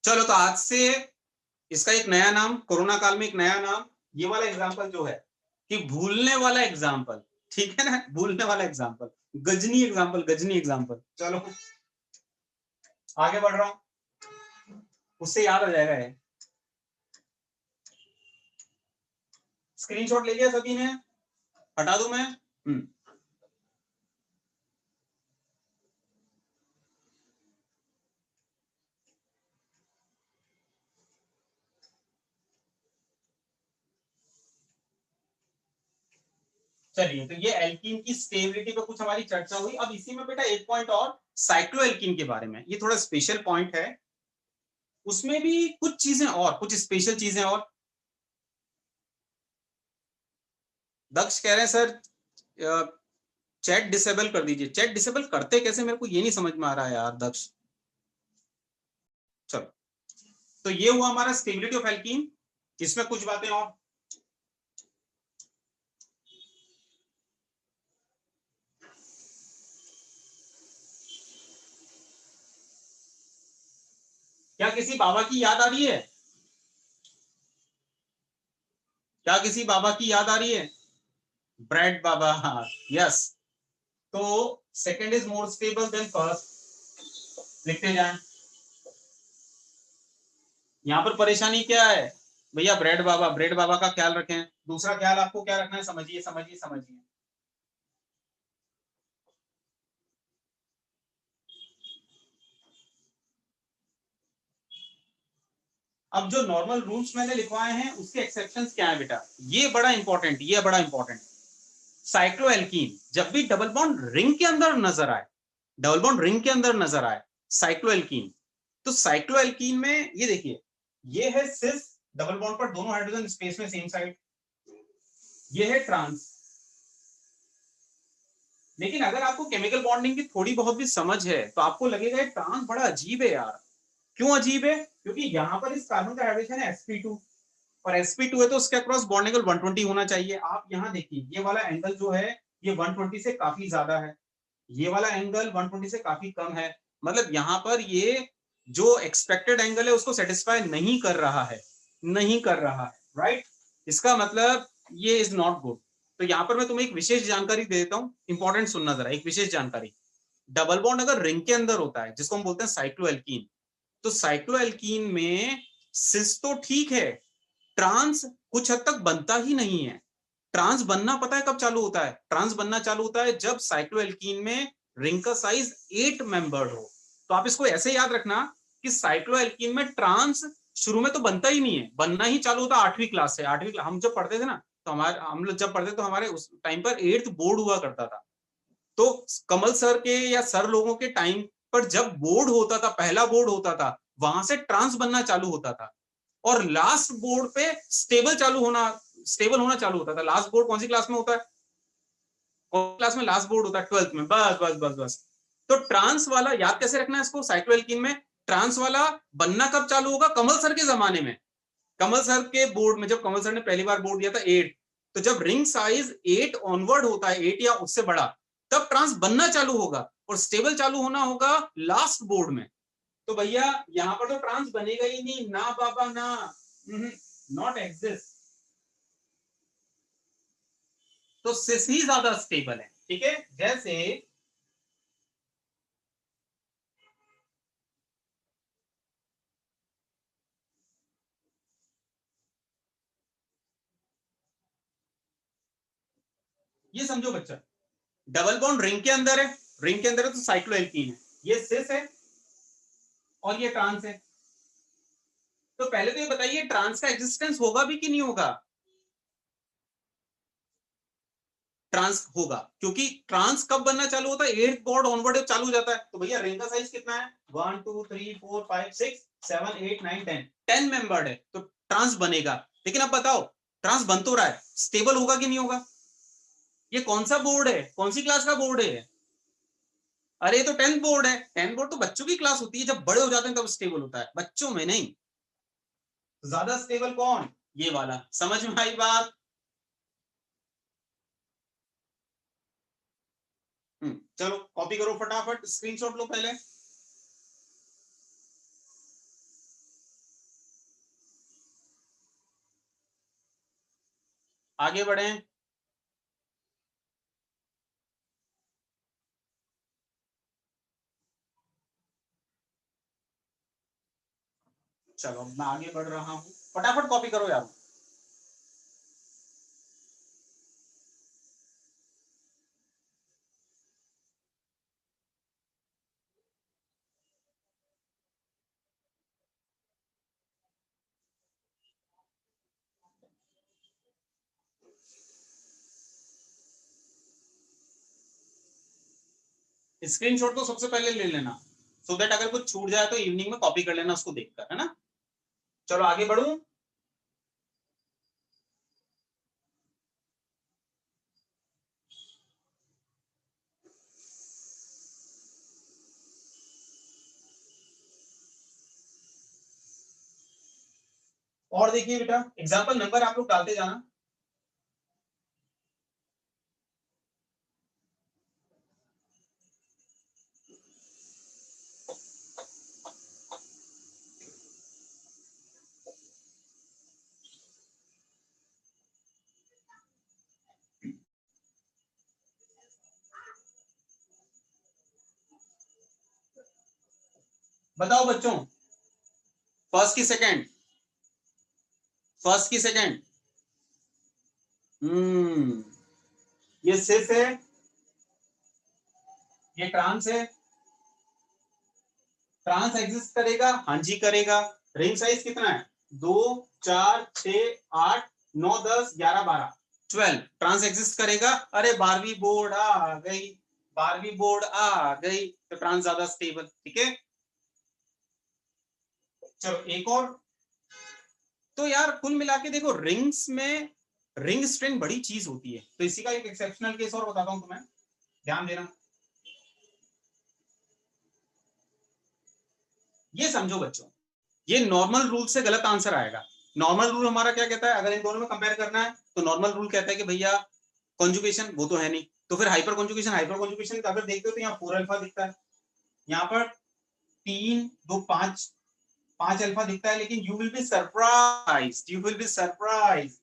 चलो तो आज से इसका एक नया नाम, कोरोना काल में एक नया नाम, ये वाला एग्जाम्पल जो है कि भूलने वाला एग्जाम्पल, ठीक है ना, भूलने वाला example, Ghajini example, Ghajini example. चलो आगे बढ़ रहा हूं, उससे याद आ जाएगा है। स्क्रीनशॉट ले लिया सभी ने, हटा दूं मैं। चलिए, तो ये एल्कीन की स्टेबिलिटी पे कुछ हमारी चर्चा हुई। अब इसी में बेटा एक पॉइंट और साइक्लोएल्कीन के बारे में, ये थोड़ा स्पेशल पॉइंट है, उसमें भी कुछ चीजें और, कुछ स्पेशल चीजें और। दक्ष कह रहे हैं सर चैट डिसेबल कर दीजिए। चैट डिसेबल करते कैसे, मेरे को ये नहीं समझ में आ रहा है यार दक्ष। चलो, तो ये हुआ हमारा स्टेबिलिटी ऑफ एल्कीन। इसमें कुछ बातें और, क्या किसी बाबा की याद आ रही है? क्या किसी बाबा की याद आ रही है? ब्रेड बाबा, हाँ, यस। तो second is more stable then first, लिखते जाएं। यहां पर परेशानी क्या है भैया? ब्रेड बाबा, ब्रेड बाबा का ख्याल रखें। दूसरा ख्याल आपको क्या रखना है? समझिए समझिए समझिए। अब जो नॉर्मल रूल्स मैंने लिखवाए हैं उसके एक्सेप्शंस क्या है बेटा, ये बड़ा इंपॉर्टेंट, ये बड़ा इंपॉर्टेंट। साइक्लोएल्कीन जब भी डबल बॉन्ड रिंग के अंदर नजर आए, डबल बॉन्ड रिंग के अंदर नजर आए साइक्लोएल्कीन, तो साइक्लोएल्कीन में ये देखिए, ये है सिस, डबल बॉन्ड पर दोनों हाइड्रोजन स्पेस में सेम साइड, ये है ट्रांस। लेकिन अगर आपको केमिकल बॉन्डिंग की थोड़ी बहुत भी समझ है तो आपको लगेगा ट्रांस बड़ा अजीब है यार। क्यों अजीब है? क्योंकि यहां पर इस कार्बन का हाइड्रोजन है sp2, और sp2 है तो उसके अक्रॉस बॉन्ड एंगल 120 होना चाहिए। आप यहां देखिए, ये वाला एंगल जो है ये 120 से काफी ज्यादा है, ये वाला एंगल 120 से काफी कम है। मतलब यहां पर ये जो एक्सपेक्टेड एंगल है उसको सेटिस्फाई नहीं कर रहा है, नहीं कर रहा है, राइट। इसका मतलब ये इज नॉट गुड। तो यहां पर मैं तुम्हें एक विशेष जानकारी दे देता हूं, इंपॉर्टेंट सुनना जरा, एक विशेष जानकारी। डबल बॉन्ड अगर रिंग के अंदर होता है, जिसको हम बोलते हैं साइक्लोएल्कीन, तो साइक्लोएल्कीन में सिस तो ठीक है, ट्रांस कुछ हद तक बनता ही नहीं है। ट्रांस बनना पता है कब चालू होता है? ट्रांस बनना चालू होता है जब साइक्लोएल्कीन में रिंग का साइज 8 मेंबर्ड हो। तो आप इसको ऐसे याद रखना कि साइक्लोएल्कीन में ट्रांस शुरू में तो बनता ही नहीं है, बनना ही चालू होता 8वीं क्लास से। 8वीं हम जब पढ़ते थे ना, तो हमारे, हम लोग जब पढ़ते तो हमारे उस टाइम पर 8th बोर्ड हुआ करता था। तो कमल सर के या सर लोगों के टाइम पर जब बोर्ड होता था, पहला बोर्ड होता था, वहां से ट्रांस बनना चालू होता था। और लास्ट बोर्ड पे स्टेबल होना चालू होता था। लास्ट बोर्ड कौन सी क्लास में होता है? कौन क्लास में लास्ट बोर्ड होता है? 12th में। बस बस बस बस। तो ट्रांस वाला याद कैसे रखना है इसको, साइक्लोएल्कीन में ट्रांस वाला बनना कब चालू होगा? कमल सर के जमाने में, कमल सर के बोर्ड में, जब कमल सर ने पहली बार बोर्ड दिया था 8, तो जब रिंग साइज 8 ऑनवर्ड होता है, 8 या उससे बड़ा, तब ट्रांस बनना चालू होगा और स्टेबल चालू होना होगा लास्ट बोर्ड में। तो भैया यहां पर तो ट्रांस बनेगा ही नहीं ना बाबा ना, नॉट एग्जिस्ट। तो सिस ही ज्यादा स्टेबल है, ठीक है। जैसे ये समझो बच्चा, डबल बॉन्ड रिंग के अंदर है, रिंग के अंदर है तो साइक्लोएल्कीन है, ये सिस है और ये ट्रांस है। तो पहले तो ये बताइए ट्रांस का एग्जिस्टेंस होगा भी कि नहीं होगा? ट्रांस होगा, क्योंकि ट्रांस कब बनना चालू होता है? 8th बोर्ड ऑनवर्ड चालू हो जाता है। तो भैया रिंग का साइज कितना है? 1 2 3 4 5 6 7 8 9 10, 10 मेंबर्ड है तो ट्रांस बनेगा। लेकिन अब बताओ, ट्रांस बन तो रहा है, स्टेबल होगा कि नहीं होगा? ये कौन सा बोर्ड है, कौन सी क्लास का बोर्ड है? अरे ये तो 10th बोर्ड है। 10th बोर्ड तो बच्चों की क्लास होती है, जब बड़े हो जाते हैं तब स्टेबल होता है, बच्चों में नहीं। ज्यादा स्टेबल कौन? ये वाला। समझ में आई बात? चलो कॉपी करो फटाफट, स्क्रीनशॉट लो पहले। आगे बढ़े। चलो मैं आगे बढ़ रहा हूं, फटाफट कॉपी करो यार। स्क्रीनशॉट तो सबसे पहले ले लेना, सो दैट अगर कुछ छूट जाए तो इवनिंग में कॉपी कर लेना उसको देखकर, है ना। चलो आगे बढ़ूं। और देखिए बेटा, एग्जाम्पल नंबर आप लोग डालते जाना। बताओ बच्चों, फर्स्ट की सेकंड, फर्स्ट की सेकंड। ये सिस है, ये ट्रांस है। ट्रांस एग्जिस्ट करेगा, हाँ जी करेगा। रिंग साइज कितना है, 2 4 6 8 9 10 11 12 12। ट्रांस एग्जिस्ट करेगा। अरे 12वीं बोर्ड आ गई, 12वीं बोर्ड आ गई, तो ट्रांस ज्यादा स्टेबल। ठीक है, चलो एक और। तो यार कुल मिला के देखो, रिंग्स में रिंग स्ट्रेंथ बड़ी चीज होती है। तो इसी का एक एक्सेप्शनल केस और बताता हूं तुम्हें, ध्यान देना। ये समझो बच्चों, ये नॉर्मल रूल से गलत आंसर आएगा। नॉर्मल रूल हमारा क्या कहता है, अगर इन दोनों में कंपेयर करना है तो नॉर्मल रूल कहता है कि भैया कॉन्जुगेशन वो तो है नहीं, तो फिर हाइपर कॉन्जुगेशन, हाइपर कॉन्जुगेशन अगर देखते हो तो यहाँ 4 अल्फा दिखता है, यहाँ पर 3 2 5 5 अल्फा दिखता है। लेकिन you will be surprise, you will be surprise,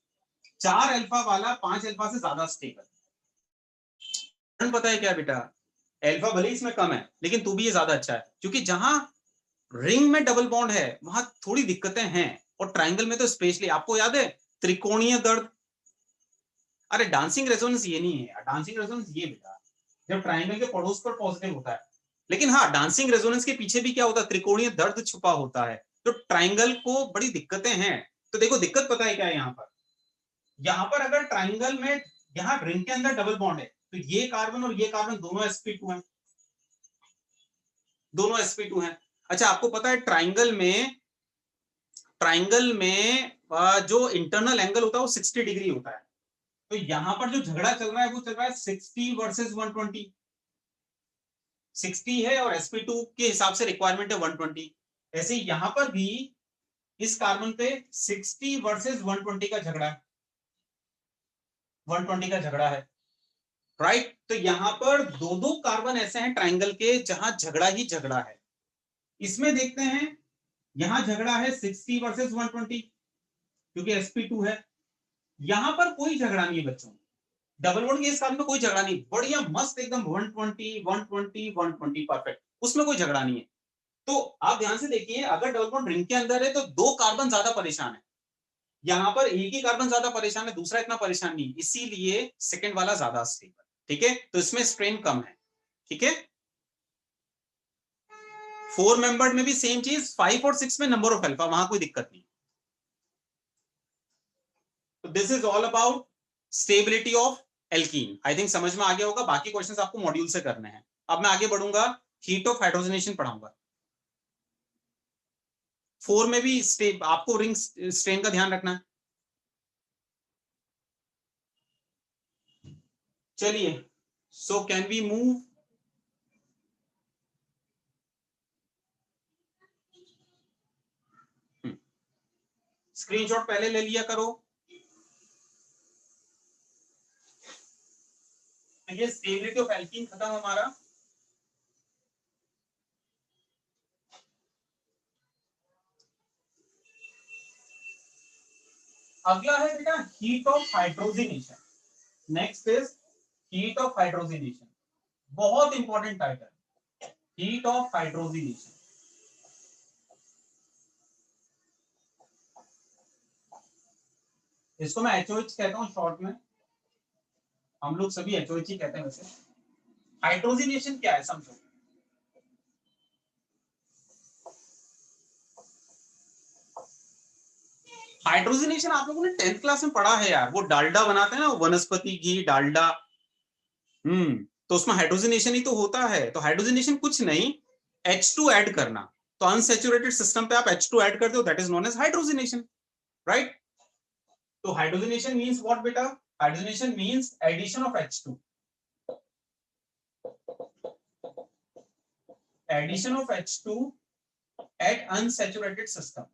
4 alpha वाला 5 अल्फा से ज्यादा स्टेबल। पता है क्या बेटा, अल्फा भले इसमें कम है लेकिन तू भी ये ज्यादा अच्छा है, क्योंकि जहां रिंग में डबल बॉन्ड है वहां थोड़ी दिक्कतें हैं, और ट्राइंगल में तो स्पेशली। आपको याद है त्रिकोणीय दर्द, अरे डांसिंग रेजोनेंस ये नहीं है, डांसिंग रेजोनेंस ये बेटा जब ट्राइंगल के पड़ोस पर पॉजिटिव होता है। लेकिन हाँ, डांसिंग रेजोनेंस के पीछे भी क्या होता है, त्रिकोणीय दर्द छुपा होता है। तो ट्राइंगल को बड़ी दिक्कतें हैं। तो देखो दिक्कत पता है क्या है, यहाँ पर अगर ट्राइंगल में यहाँ रिंग के अंदर डबल बॉन्ड है तो ये कार्बन और ये कार्बन दोनों sp2 हैं, दोनों sp2 हैं। अच्छा आपको पता है ट्राइंगल में जो इंटरनल एंगल होता है वो 60 डिग्री होता है। तो यहां पर जो झगड़ा चल रहा है वो चल रहा है 60 वर्सेस 120। 60 है और sp2 के हिसाब से रिक्वायरमेंट है 120। ऐसे यहां पर भी इस कार्बन पे 60 वर्सेस 120 का झगड़ा है, 120 का झगड़ा है, राइट। तो यहां पर दो दो कार्बन ऐसे हैं ट्राइंगल के जहां झगड़ा ही झगड़ा है। इसमें देखते हैं, यहां झगड़ा है 60 वर्सेस 120 क्योंकि sp2 है। यहां पर कोई झगड़ा नहीं है बच्चों, डबल बॉन्ड के इस कार्बन में कोई झगड़ा नहीं, बढ़िया मस्त एकदम 120 120 120 परफेक्ट, उसमें कोई झगड़ा नहीं है। तो आप ध्यान से देखिए, अगर डबल बॉन्ड रिंग के अंदर है तो दो कार्बन ज्यादा परेशान है, यहां पर एक ही कार्बन ज्यादा परेशान है, दूसरा इतना परेशान नहीं, इसीलिए सेकंड वाला ज्यादा स्टेबल। ठीक है, तो इसमें स्ट्रेन कम है। ठीक है, 4 मेंबर्ड में भी सेम चीज, 5 और 6 में नंबर ऑफ अल्फा, वहां कोई दिक्कत नहीं। तो this is all about stability of alkene. I think समझ में आ गया होगा। बाकी क्वेश्चंस आपको मॉड्यूल से करने हैं। अब मैं आगे बढ़ूंगा, हीट ऑफ हाइड्रोजनेशन पढ़ाऊंगा। 4 में भी आपको रिंग स्ट्रेन का ध्यान रखना है। चलिए, so can we move. Screenshot पहले ले लिया करो। तो ये स्टेबिलिटी ऑफ एल्कीन खत्म हमारा। अगला है बेटा heat of hydrogenation. Next is heat of hydrogenation, बहुत important title, heat of hydrogenation. इसको मैं एचओएच कहता हूं शॉर्ट में, हम लोग सभी एचओएच ही कहते हैं वैसे। हाइड्रोजनेशन क्या है समझो। हाइड्रोजनेशन आप लोगों ने 10th क्लास में पढ़ा है यार, वो डालडा बनाते हैं ना, वनस्पति घी डालडा। तो उसमें हाइड्रोजनेशन ही तो होता है। तो हाइड्रोजनेशन कुछ नहीं, H2 ऐड करना। तो अनसैचुरेटेड सिस्टम पे आप H2 ऐड करते हो, that is known as hydrogenation, right. तो हाइड्रोजनेशन मींस व्हाट बेटा? Hydrogenation means addition of H2, addition of H2 at unsaturated system,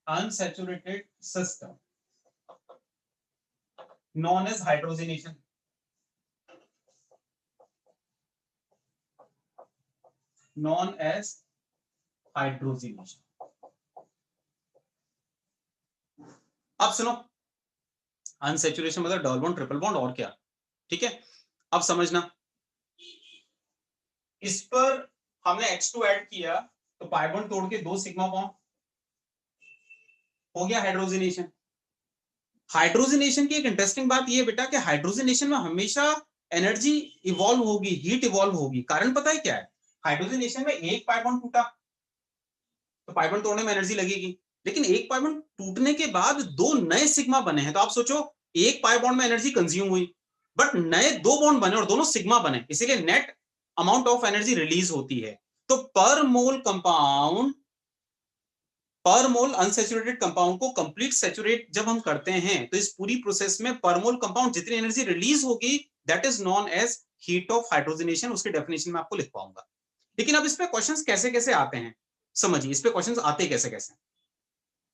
unsaturated system known as hydrogenation, known as hydrogenation। अब सुनो, unsaturation मतलब double bond, triple bond और क्या, ठीक है। अब समझना, इस पर हमने H2 ऐड किया तो पाई बॉन्ड तोड़ के 2 सिग्मा बॉन्ड हो गया हाइड्रोजनेशन। हाइड्रोजनेशन की एक इंटरेस्टिंग बात यह बेटा कि हाइड्रोजनेशन में हमेशा एनर्जी इवॉल्व होगी, हीट इवॉल्व होगी। कारण पता है क्या है? हाइड्रोजनेशन में एक पाई बॉन्ड टूटा तो पाई बॉन्ड तोड़ने में एनर्जी लगेगी, लेकिन एक पाई बॉन्ड टूटने के बाद 2 नए सिग्मा बने हैं। तो आप सोचो, एक पाई बॉन्ड में एनर्जी कंज्यूम हुई, बट नए 2 बॉन्ड बने और दोनों सिग्मा बने, इसीलिए net amount of energy release होती है। तो पर मोल कंपाउंड, पर मोल अनसैचुरेटेड कंपाउंड को कंप्लीट सैचुरेट जब हम करते हैं तो इस पूरी प्रोसेस में पर मोल कंपाउंड जितनी एनर्जी रिलीज होगी that is known as heat of hydrogenation. उसकी डेफिनेशन में आपको लिख पाऊंगा। लेकिन अब इस पे क्वेश्चंस कैसे कैसे आते हैं, समझिए इस पे क्वेश्चंस आते कैसे कैसे।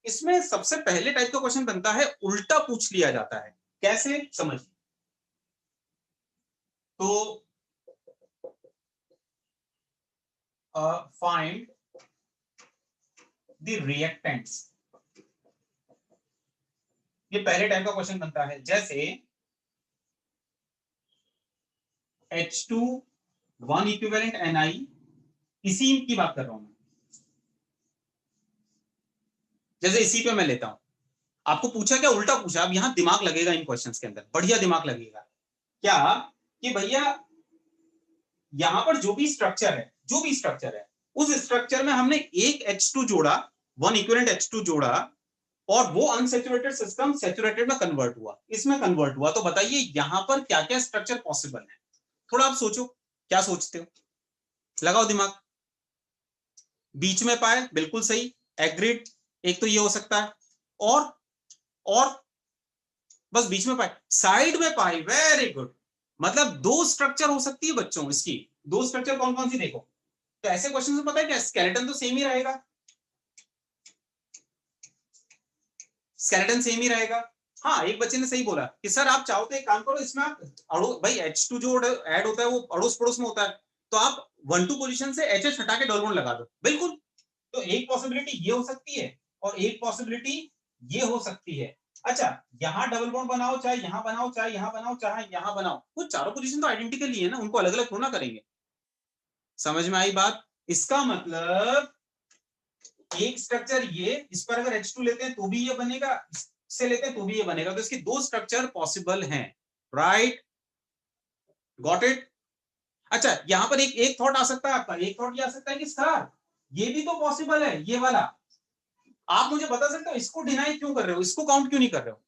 इसमें सबसे पहले टाइप का क्वेश्चन बनता है, उल्टा पूछ लिया जाता है। कैसे, समझिए। तो फाइंड द रिएक्टेंट्स, ये पहले टाइप का क्वेश्चन बनता है। जैसे H2 1 इक्विवेलेंट Ni, इसी की बात कर रहा हूं मैं। जैसे इसी पे मैं लेता हूं, आपको पूछा क्या, उल्टा पूछा। अब यहां दिमाग लगेगा, इन क्वेश्चंस के अंदर बढ़िया दिमाग लगेगा। क्या कि भैया यहां पर जो भी स्ट्रक्चर है, जो भी स्ट्रक्चर है, उस स्ट्रक्चर में हमने एक H2 जोड़ा, 1 इक्विवेलेंट H2 जोड़ा, और वो अनसैचुरेटेड सिस्टम सैचुरेटेड में कन्वर्ट हुआ, इसमें कन्वर्ट हुआ। तो बताइए यहां पर क्या क्या स्ट्रक्चर पॉसिबल है? थोड़ा आप सोचो, क्या सोचते हो, लगाओ दिमाग। बीच में पाए, बिल्कुल सही, एग्रीड, एक तो ये हो सकता है। और बस बीच में पाए, साइड में पाए, वेरी गुड। मतलब 2 स्ट्रक्चर हो सकती है बच्चों इसकी। 2 स्ट्रक्चर कौन कौन सी देखो। तो ऐसे क्वेश्चन में पता है क्या, स्केलेटन तो सेम ही रहेगा, स्केलेटन सेम ही रहेगा। हाँ, एक बच्चे ने सही बोला कि सर आप चाहो तो एक काम करो, इसमें आप भाई H2 जो ऐड होता है वो अड़ोस पड़ोस में होता है, तो आप 1-2 पोजीशन से HH हटा के डबल बॉन्ड लगा दो, बिल्कुल। तो एक पॉसिबिलिटी ये हो सकती है और एक पॉसिबिलिटी ये हो सकती है। अच्छा, यहां डबल बॉन्ड बनाओ, चाहे यहां बनाओ, चाहे यहां बनाओ, चाहे यहां बनाओ, वो चारों पोजीशन तो आइडेंटिकल ही है ना, उनको अलग अलग थोड़ा करेंगे। समझ में आई बात? इसका मतलब एक स्ट्रक्चर ये, इस पर अगर H2 लेते हैं तो भी ये बनेगा, इससे लेते हैं तो भी ये बनेगा। तो इसके 2 स्ट्रक्चर पॉसिबल हैं, राइट, गॉट इट। अच्छा, यहां पर एक एक थॉट आ सकता है आपका, एक थॉट ये आ सकता है कि सर ये भी तो पॉसिबल है, ये वाला। आप मुझे बता सकते हो इसको डिनाई क्यों कर रहे हो, इसको काउंट क्यों नहीं कर रहे हो?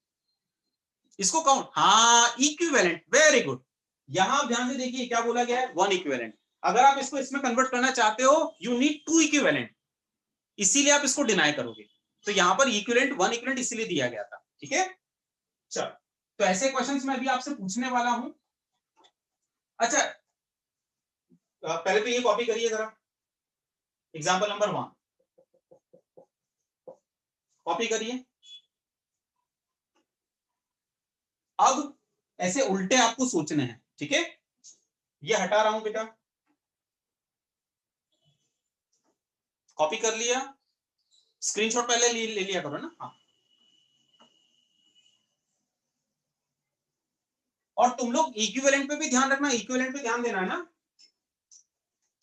इसको काउंट, हाँ, इक्विवेलेंट, वेरी गुड। यहां ध्यान से देखिए क्या बोला गया है, 1 इक्विवेलेंट। अगर आप इसको इसमें कन्वर्ट करना चाहते हो यू नीड 2 इक्विवेलेंट, इसीलिए आप इसको डिनाई करोगे। तो यहां पर इक्विवेलेंट 1 इक्विवेलेंट इसीलिए दिया गया था, ठीक है। चलो, तो ऐसे क्वेश्चंस मैं भी आपसे पूछने वाला हूं। अच्छा, पहले तो ये कॉपी करिए जरा, एग्जाम्पल नंबर 1 कॉपी करिए। अब ऐसे उल्टे आपको सोचने हैं, ठीक है। ये हटा रहा हूं बेटा, कॉपी कर लिया, स्क्रीनशॉट पहले ले लिया करो ना, हाँ। और तुम लोग इक्विवेलेंट पे भी ध्यान रखना, इक्विवेलेंट पे ध्यान देना है ना।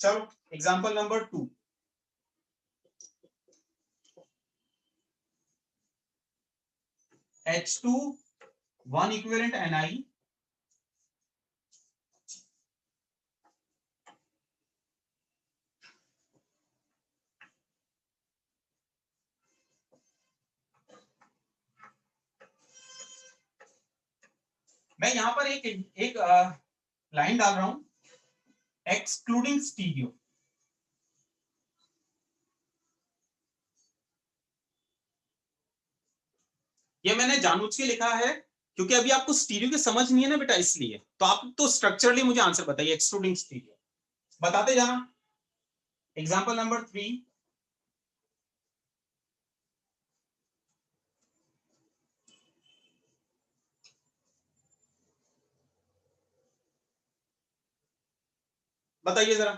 चलो, example number 2, H2 1 equivalent Ni, मैं यहां पर एक लाइन डाल रहा हूं, एक्सक्लूडिंग स्टीरियो। ये मैंने जानबूझ के लिखा है क्योंकि अभी आपको स्टीरियो की समझ नहीं है ना बेटा, इसलिए तो आप तो स्ट्रक्चरली मुझे आंसर बताइए, एक्सक्लूडिंग स्टीरियो बताते जाना। एग्जाम्पल नंबर 3, बताइए जरा।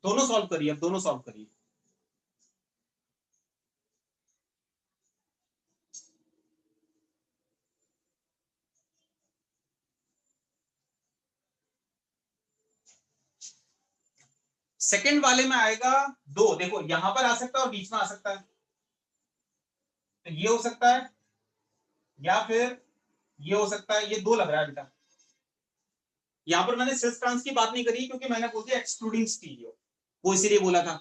दोनों सॉल्व करिए, अब दोनों सॉल्व करिए। सेकंड वाले में आएगा दो, देखो यहां पर आ सकता है और बीच में आ सकता है, तो ये हो सकता है या फिर ये हो सकता है, ये दो लग रहा है बेटा। यहां पर मैंने सिस ट्रांस की बात नहीं करी क्योंकि मैंने बोल दिया एक्सक्लूडिंग स्टीरियो, वो इसीलिए बोला था,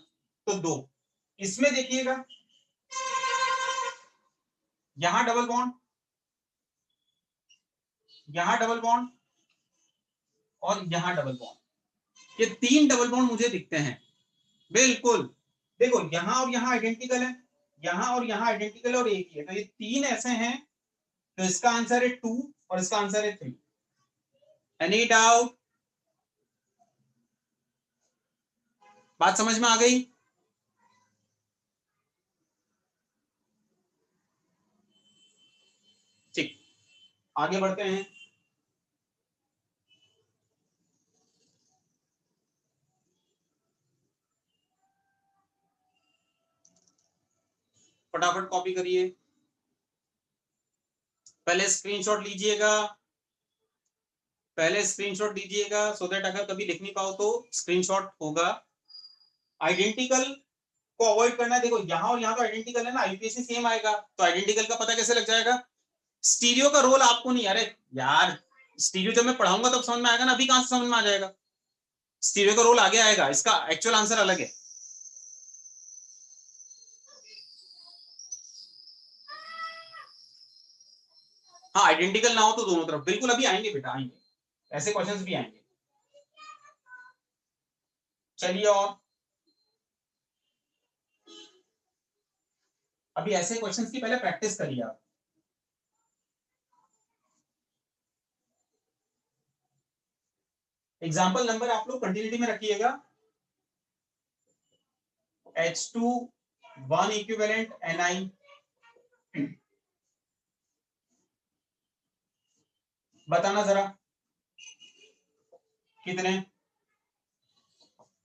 तो दो। इसमें देखिएगा यहां डबल बॉन्ड, यहां डबल बॉन्ड और यहां डबल बॉन्ड, ये तीन डबल बॉन्ड मुझे दिखते हैं बिल्कुल। देखो यहां और यहां आइडेंटिकल है, यहां और यहां आइडेंटिकल है और एक ही है, तो ये तीन ऐसे हैं, तो इसका आंसर है 2 और इसका आंसर है 3। Any doubt? बात समझ में आ गई? ठीक, आगे बढ़ते हैं। फटाफट कॉपी करिए, पहले स्क्रीनशॉट लीजिएगा, पहले स्क्रीनशॉट लीजिएगा सो दैट अगर कभी लिख नहीं पाओ तो स्क्रीनशॉट होगा। आइडेंटिकल को अवॉइड करना है, देखो यहां और यहां तो आइडेंटिकल है ना, यूपीएससी सेम आएगा, तो आइडेंटिकल का पता कैसे लग जाएगा? स्टीरियो का रोल आपको नहीं, अरे यार स्टीरियो जब मैं पढ़ाऊंगा तब समझ में आएगा ना, अभी कहां से समझ में आ जाएगा? स्टीरियो का रोल आगे आएगा, इसका एक्चुअल आंसर अलग है। हाँ आइडेंटिकल ना हो तो दोनों तरफ, बिल्कुल अभी आएंगे बेटा, आएंगे, ऐसे क्वेश्चंस भी आएंगे। चलिए, और अभी ऐसे क्वेश्चंस की पहले प्रैक्टिस करिए आप। एग्जाम्पल नंबर आप लोग कंटिन्यूटी में रखिएगा, H2 1 इक्विवेलेंट Ni, बताना जरा कितने?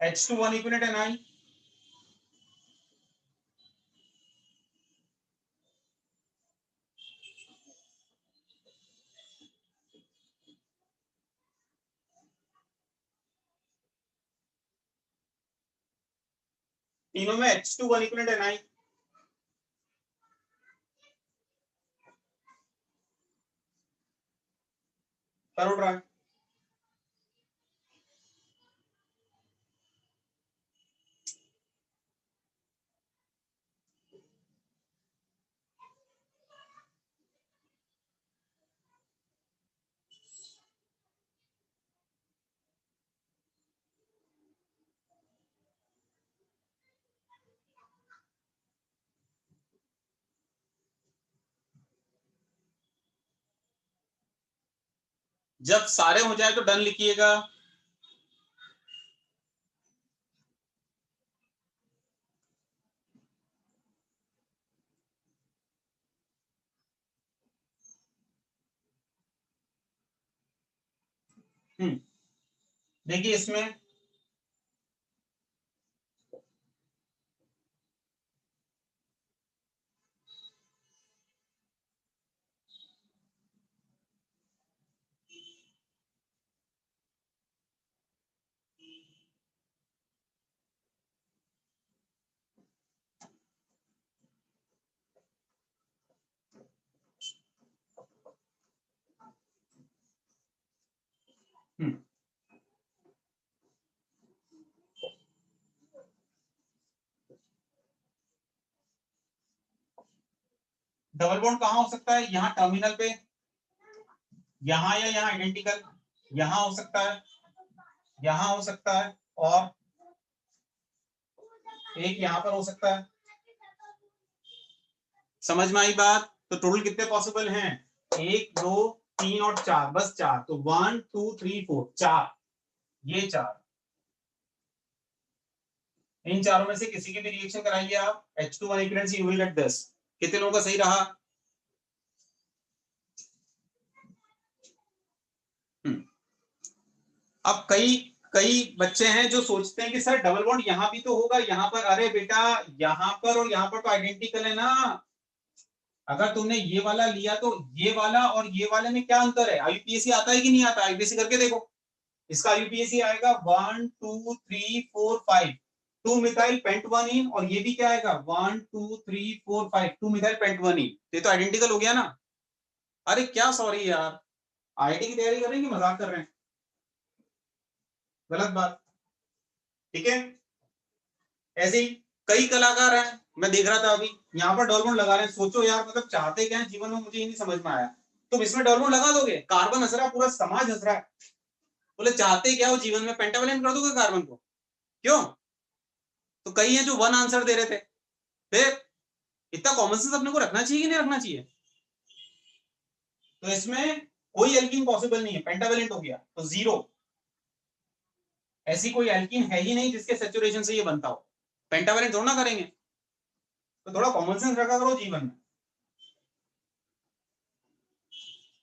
H2 1 इक्विवेलेंट Ni, तीनों में H2 1 इक्विवेलेंट Ni, करो ट्राई। जब सारे हो जाए तो डन लिखिएगा। देखिए इसमें डबल बॉन्ड कहां हो सकता है? यहाँ टर्मिनल पे, यहाँ या यहाँ आइडेंटिकल, यहाँ हो सकता है, यहाँ हो सकता है, और एक यहाँ पर हो सकता है। समझ में आई बात? तो टोटल कितने पॉसिबल हैं? 1 2 3 और 4, बस 4। तो 1 2 3 4, 4, ये 4। इन चारों में से किसी की भी रिएक्शन कराइए आप, H2 equivalency, you will get this. कितने लोगों का सही रहा? अब कई कई बच्चे हैं जो सोचते हैं कि सर डबल बॉन्ड यहां भी तो होगा, यहाँ पर। अरे बेटा, यहाँ पर और यहाँ पर तो आइडेंटिकल है ना। अगर तुमने ये वाला लिया तो ये वाला और ये वाले में क्या अंतर है? आईयूपीएसी आता है कि नहीं आता? आईयूपीएसी करके देखो। इसका आईयूपीएसी आएगा 1 2 3 4 5, 2 मिथाइल पेंटवानिन। और ये भी क्या आएगा? 1 2 3 4 5, 2 मिथाइल पेंटवानिन। ये तो आइडेंटिकल हो गया ना। अरे क्या सॉरी यार, आईआईटी की तैयारी कर रहे हैं कि मजाक कर रहे हैं? गलत बात। ठीक है, ऐसे ही कई कलाकार हैं, मैं देख रहा था अभी, यहाँ पर डबल बॉन्ड लगा रहे हैं। सोचो यार, मतलब चाहते क्या है जीवन में, मुझे ये नहीं समझ में आया। तुम इसमें डबल बॉन्ड लगा दोगे, कार्बन हंस रहा है, पूरा समाज हंस रहा है। बोले चाहते क्या हो जीवन में? पेंटावैलेंट कर दोगे कार्बन को, क्यों? तो कई हैं जो वन आंसर दे रहे थे। फिर इतना कॉमन सेंस अपने को रखना चाहिए कि नहीं रखना चाहिए? तो इसमें कोई एल्कीन पॉसिबल नहीं है, पेंटावैलेंट हो गया तो 0। ऐसी कोई एल्कीन है ही नहीं जिसके सैचुरेशन से ये बनता हो। पेंटावैलेंट थोड़ा ना करेंगे। तो थोड़ा कॉमन सेंस रखा करो जीवन में।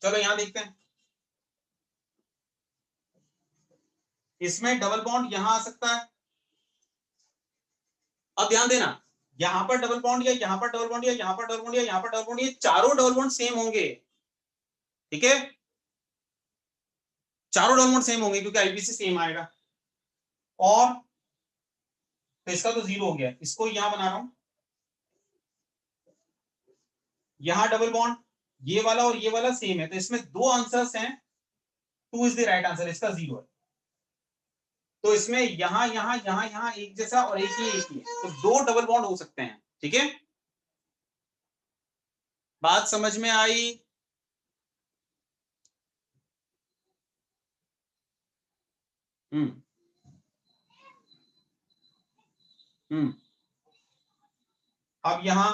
चलो यहां देखते हैं, इसमें डबल बॉन्ड यहां आ सकता है। अब ध्यान देना, यहां पर डबल बॉन्ड या यहां पर डबल बॉन्ड या यहां पर डबल बॉन्ड या यहां पर डबल बॉन्ड, ये चारों डबल बॉन्ड सेम होंगे। ठीक है, चारों डबल बॉन्ड सेम होंगे क्योंकि आईपीसी सेम आएगा। और तो इसका तो 0 हो गया। इसको यहां बना रहा हूं, यहां डबल बॉन्ड, ये वाला और ये वाला सेम है, तो इसमें 2 आंसर्स हैं। 2 इज द राइट आंसर, इसका 0 है। तो इसमें यहां यहां यहां यहां एक जैसा और एक ही है, तो 2 डबल बॉन्ड हो सकते हैं। ठीक है, बात समझ में आई? हम्म हम्म अब यहां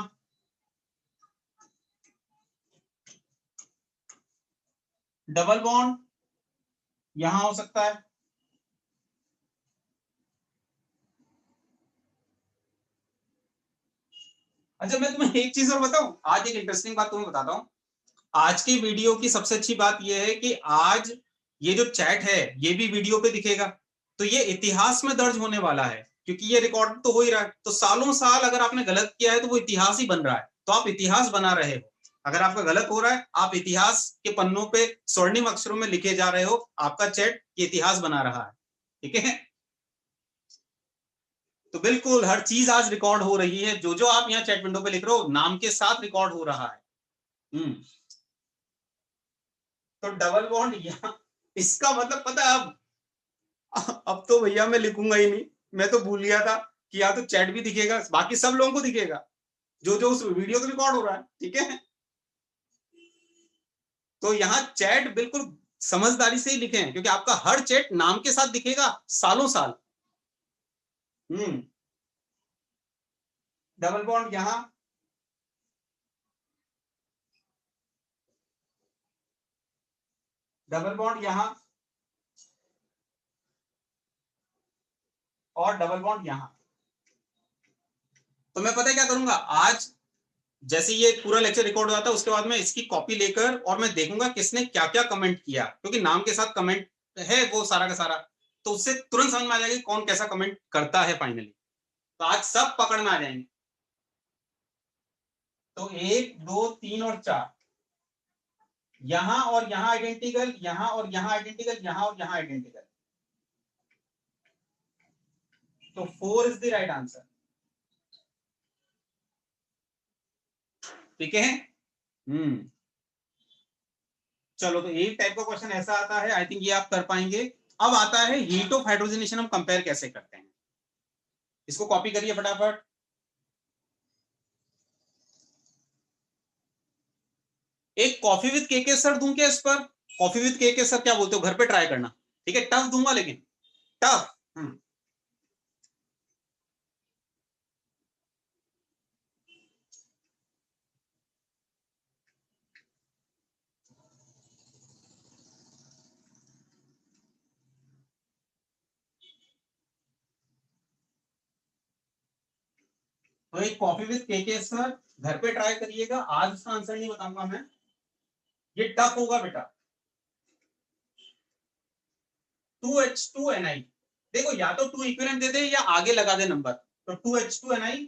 डबल बॉन्ड यहां हो सकता है। अच्छा, मैं तुम्हें एक चीज और बताऊं, आज एक इंटरेस्टिंग बात तुम्हें बताता हूं। आज की वीडियो की सबसे अच्छी बात यह है कि आज ये जो चैट है ये भी वीडियो पे दिखेगा। तो ये इतिहास में दर्ज होने वाला है, क्योंकि ये रिकॉर्ड तो हो ही रहा है। तो सालों साल अगर आपने गलत किया है तो वो इतिहास ही बन रहा है, तो आप इतिहास बना रहे हो। अगर आपका गलत हो रहा है, आप इतिहास के पन्नों पे स्वर्णिम अक्षरों में लिखे जा रहे हो। आपका चैट ये इतिहास बना रहा है। ठीक है, तो बिल्कुल हर चीज आज रिकॉर्ड हो रही है। जो जो आप यहाँ चैट विंडो पे लिख रहे हो, नाम के साथ रिकॉर्ड हो रहा है। तो डबल बॉन्ड यहाँ, इसका मतलब पता है अब तो भैया मैं लिखूंगा ही नहीं। मैं तो भूल गया था कि यहाँ तो चैट भी दिखेगा, बाकी सब लोगों को दिखेगा जो जो उस वीडियो से रिकॉर्ड हो रहा है। ठीक है, तो यहाँ चैट बिल्कुल समझदारी से ही लिखें, क्योंकि आपका हर चैट नाम के साथ दिखेगा सालों साल। डबल बॉन्ड यहां, डबल बॉन्ड यहां, और डबल बॉन्ड यहां। तो मैं पता है क्या करूंगा आज, जैसे ये पूरा लेक्चर रिकॉर्ड हो जाता है उसके बाद मैं इसकी कॉपी लेकर और मैं देखूंगा किसने क्या क्या कमेंट किया, क्योंकि नाम के साथ कमेंट है वो सारा का सारा। तो उससे तुरंत समझ में आ जाएगा कौन कैसा कमेंट करता है फाइनली। तो आज सब पकड़ में आ जाएंगे। तो 1 2 3 और 4, यहां और यहां आइडेंटिकल, यहां और यहां आइडेंटिकल, यहां और यहां आइडेंटिकल। तो 4 इज द राइट आंसर। ठीक है, चलो, तो एक टाइप का क्वेश्चन ऐसा आता है, आई थिंक ये आप कर पाएंगे। अब आता है हीट ऑफ हाइड्रोजनेशन हम कंपेयर कैसे करते हैं। इसको कॉपी करिए फटाफट। एक कॉफी विद के सर दूं क्या इस पर? कॉफी विद के सर क्या बोलते हो, घर पे ट्राई करना, ठीक है, टफ दूंगा लेकिन टफ। तो एक कॉफी विद के सर घर पे ट्राई करिएगा, आज उसका आंसर नहीं बताऊंगा मैं, ये टफ होगा बेटा। 2H2Ni, देखो या तो 2 इक्विवेलेंट दे दे या आगे लगा दे नंबर, तो 2H2Ni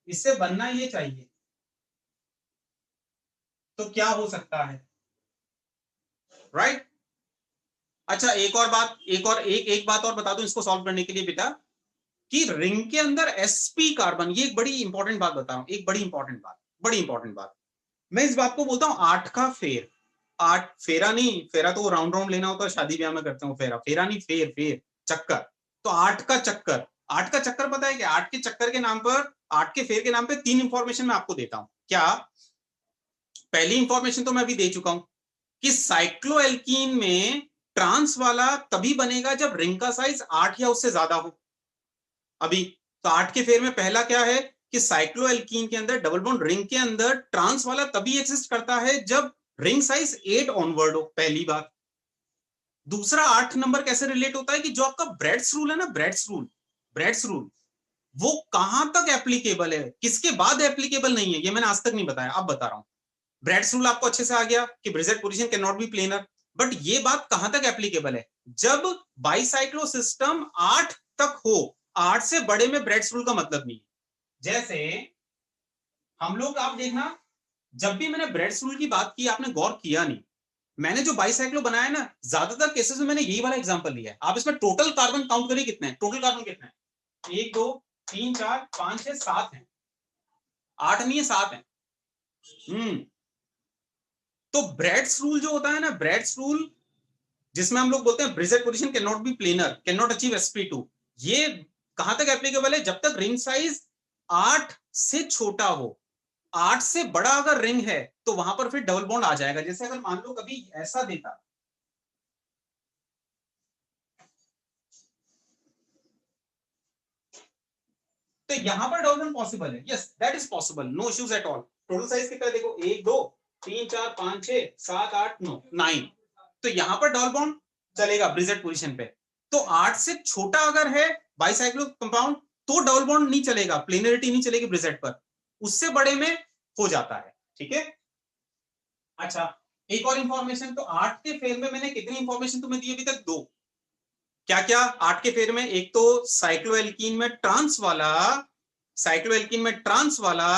इससे बनना ये चाहिए, तो क्या हो सकता है, राइट? अच्छा एक और बात, एक बात और बता दूं इसको सॉल्व करने के लिए बेटा, कि रिंग के अंदर sp कार्बन, ये एक बड़ी इंपॉर्टेंट बात बता रहा हूं, एक बड़ी इंपॉर्टेंट बात, मैं इस बात को बोलता हूं 8 का फेर, 8 फेरा नहीं, फेरा तो राउंड राउंड लेना होता है, शादी ब्याह में करते हो फेरा, फेरा नहीं फेर, फेर चक्कर, तो 8 का चक्कर, 8 का चक्कर पता है क्या? 8 के चक्कर के नाम पर, 8 के फेर के नाम पे 3 इंफॉर्मेशन मैं आपको देता हूं। क्या? पहली इंफॉर्मेशन तो मैं अभी दे चुका हूं कि साइक्लोएल्कीन में ट्रांस वाला तभी बनेगा जब रिंग का साइज 8 या उससे ज्यादा हो। अभी तो 8 के फेर में पहला क्या है कि साइक्लोएल्कीन के अंदर डबल बॉन्ड रिंग के अंदर ट्रांस वाला तभी एग्जिस्ट करता है जब रिंग साइज 8 ऑनवर्ड हो, पहली बात। दूसरा 8 नंबर कैसे रिलेट होता है कि जो आपका ब्रेड्स रूल है ना, ब्रेड्स रूल वो कहां तक एप्लीकेबल है, किसके बाद एप्लीकेबल नहीं है, ये मैंने आज तक नहीं बताया, अब बता रहा हूं। ब्रेड्स रूल आपको अच्छे से आ गया कि Bridget position can not be planar, but ये बात कहां तक एप्लीकेबल है, जब बाइसाइक्लो सिस्टम 8 तक हो, 8 से बड़े में ब्रेड्स रूल का मतलब नहीं है। जैसे हम लोग, आप देखना, जब भी मैंने ब्रेड्स रूल की बात की आपने गौर किया नहीं, मैंने जो बाइसाइक्लो बनाया ना, ज्यादातर केसेस में मैंने यही वाला एग्जांपल लिया है। आप इसमें टोटल कार्बन काउंट करिए कितने हैं, टोटल कार्बन कितने हैं, 1 2 3 4 5 6 7 है, 8 नहीं है 7 है। तो ब्रेड्स रूल जो होता है ना, ब्रेड्स रूल जिसमें हम लोग बोलते हैं Bridget position can not be planar, can not achieve sp2, ये कहां तक एप्लीकेबल है, जब तक रिंग साइज 8 से छोटा हो, 8 से बड़ा अगर रिंग है तो वहां पर फिर डबल बॉन्ड आ जाएगा। जैसे अगर मान लो कभी ऐसा देता, तो यहां पर डबल बॉन्ड पॉसिबल है, yes that is possible, no issues at all. Total size कितना है देखो, 1 2 3 4 5 6 7 8 9 9, तो यहां पर डबल बॉन्ड चलेगा ब्रिजेट पोजीशन पे। तो 8 से छोटा अगर है बाइसाइक्लो कंपाउंड तो डबल बॉन्ड नहीं चलेगा, प्लेनरिटी नहीं चलेगी ब्रिजेट पर, उससे बड़े में हो जाता है, ठीक है। अच्छा एक और इंफॉर्मेशन, तो 8 के फेर में मैंने कितनी इंफॉर्मेशन तुम्हें दी अभी तक, 2। क्या क्या 8 के फेर में, एक तो साइक्लोएल्कीन में ट्रांस वाला, साइक्लोएल्कीन में ट्रांस वाला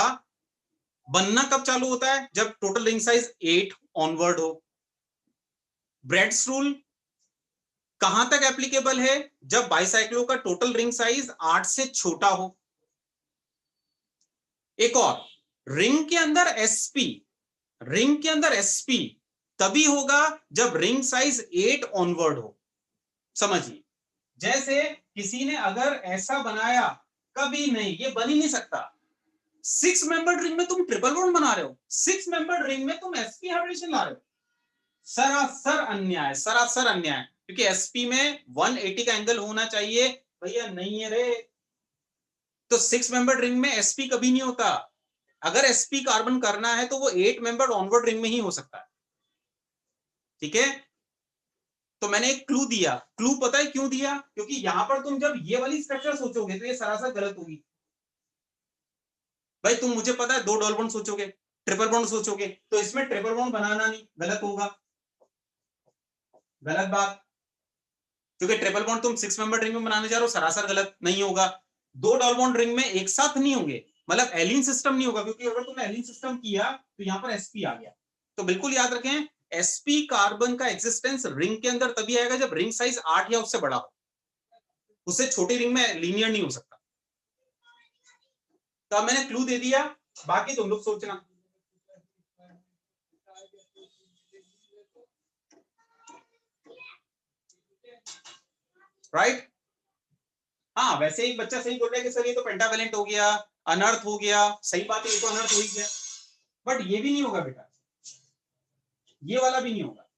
बनना कब चालू होता है, जब टोटल रिंग साइज 8 ऑनवर्ड हो। ब्रेड्स रूल कहां तक एप्लीकेबल है, जब बाइसाइक्लो का टोटल रिंग साइज 8 से छोटा हो। एक और, रिंग के अंदर एसपी, रिंग के अंदर एसपी तभी होगा जब रिंग साइज 8 ऑनवर्ड हो। समझिए, जैसे किसी ने अगर ऐसा बनाया, कभी नहीं, ये बन ही नहीं सकता। 6 मेंबर्ड रिंग में तुम ट्रिपल बॉन्ड बना रहे हो, 6 मेंबर्ड रिंग में तुम एसपी हाइब्रिडेशन ला रहे हो, सरासर अन्याय, सरासर अन्याय, क्योंकि एसपी में 180 का एंगल होना चाहिए, भैया नहीं है रे। तो 6 मेंबर्ड रिंग में एसपी कभी नहीं होता, अगर एसपी कार्बन करना है तो वो 8 मेंबर्ड ऑनवर्ड रिंग में ही हो सकता है, ठीक है। तो मैंने एक क्लू दिया, क्लू पता है क्यों दिया, क्योंकि यहां पर तुम जब ये वाली स्ट्रक्चर सोचोगे तो ये सरासर गलत होगी। भाई तुम, मुझे पता है, 2 डबल बॉन्ड सोचोगे, ट्रिपल बॉन्ड सोचोगे, तो इसमें ट्रिपल बॉन्ड बनाना नहीं, गलत होगा, गलत बात, क्योंकि ट्रिपल बॉन्ड तुम 6 मेंबर रिंग में बनाने जा रहे हो, सरासर गलत नहीं होगा। 2 डबल बॉन्ड रिंग में एक साथ नहीं होंगे, मतलब एलिन सिस्टम नहीं होगा, क्योंकि अगर तुमने एलिन सिस्टम किया तो यहां पर एसपी आ गया। तो बिल्कुल याद रखें, एसपी कार्बन का एक्सिस्टेंस रिंग के अंदर तभी आएगा जब रिंग साइज 8 या उससे बड़ा हो, उससे छोटी रिंग में लीनियर नहीं हो सकता। तो अब मैंने क्लू दे दिया, बाकी तुम लोग सोचना। राइट, हाँ वैसे एक बच्चा सही बोल रहा है कि सर ये तो पेंटावेलेंट हो गया, अनर्थ हो गया, सही बात है, ये तो अनर्थ हो ही गया, बट ये भी नहीं होगा बेटा, ये वाला भी नहीं होगा।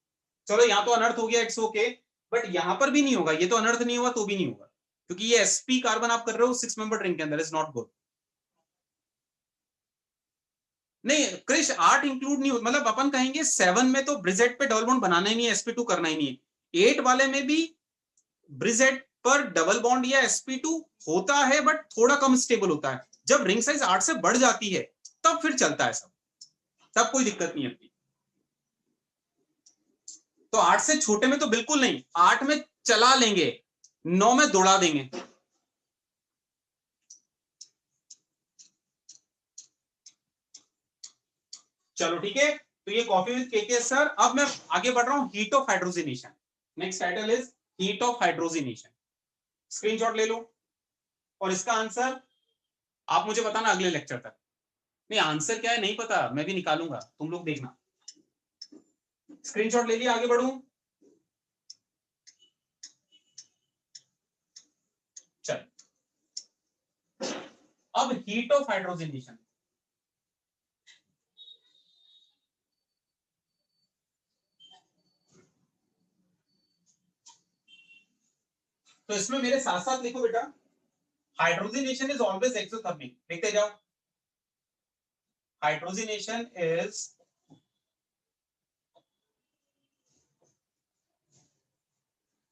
चलो यहाँ तो अनर्थ हो गया, इट्स ओके, बट यहां पर भी नहीं होगा। ये तो अनर्थ नहीं हुआ तो भी नहीं होगा, क्योंकि ये sp कार्बन आप कर रहे हो 6 मेंबर रिंग के अंदर, इज नॉट गुड। नहीं क्रिश 8 इंक्लूड नहीं, मतलब अपन कहेंगे 7 में तो ब्रिजेट पे डबल बॉन्ड बनाना ही नहीं है, sp2 करना ही नहीं है। 8 वाले में भी ब्रिजेट पर डबल बॉन्ड या sp2 होता है, बट थोड़ा कम स्टेबल होता है। जब रिंग साइज 8 से बढ़ जाती है तब फिर चलता है सब, तब कोई दिक्कत नहीं है। तो 8 से छोटे में तो बिल्कुल नहीं, 8 में चला लेंगे, 9 में दौड़ा देंगे। चलो ठीक है, तो ये कॉफी विद केके सर। अब मैं आगे बढ़ रहा हूं, heat of hydrogenation. Next title is heat of hydrogenation. Screenshot ले लो और इसका आंसर आप मुझे बताना अगले लेक्चर तक। नहीं आंसर क्या है नहीं पता, मैं भी निकालूंगा, तुम लोग देखना। स्क्रीनशॉट ले लिया, आगे बढ़ूं। चल अब हीट ऑफ हाइड्रोजिनेशन। तो इसमें मेरे साथ साथ लिखो बेटा, हाइड्रोजिनेशन इज ऑलवेज एक्सोथर्मिक, लिखते जाओ। Hydrogenation is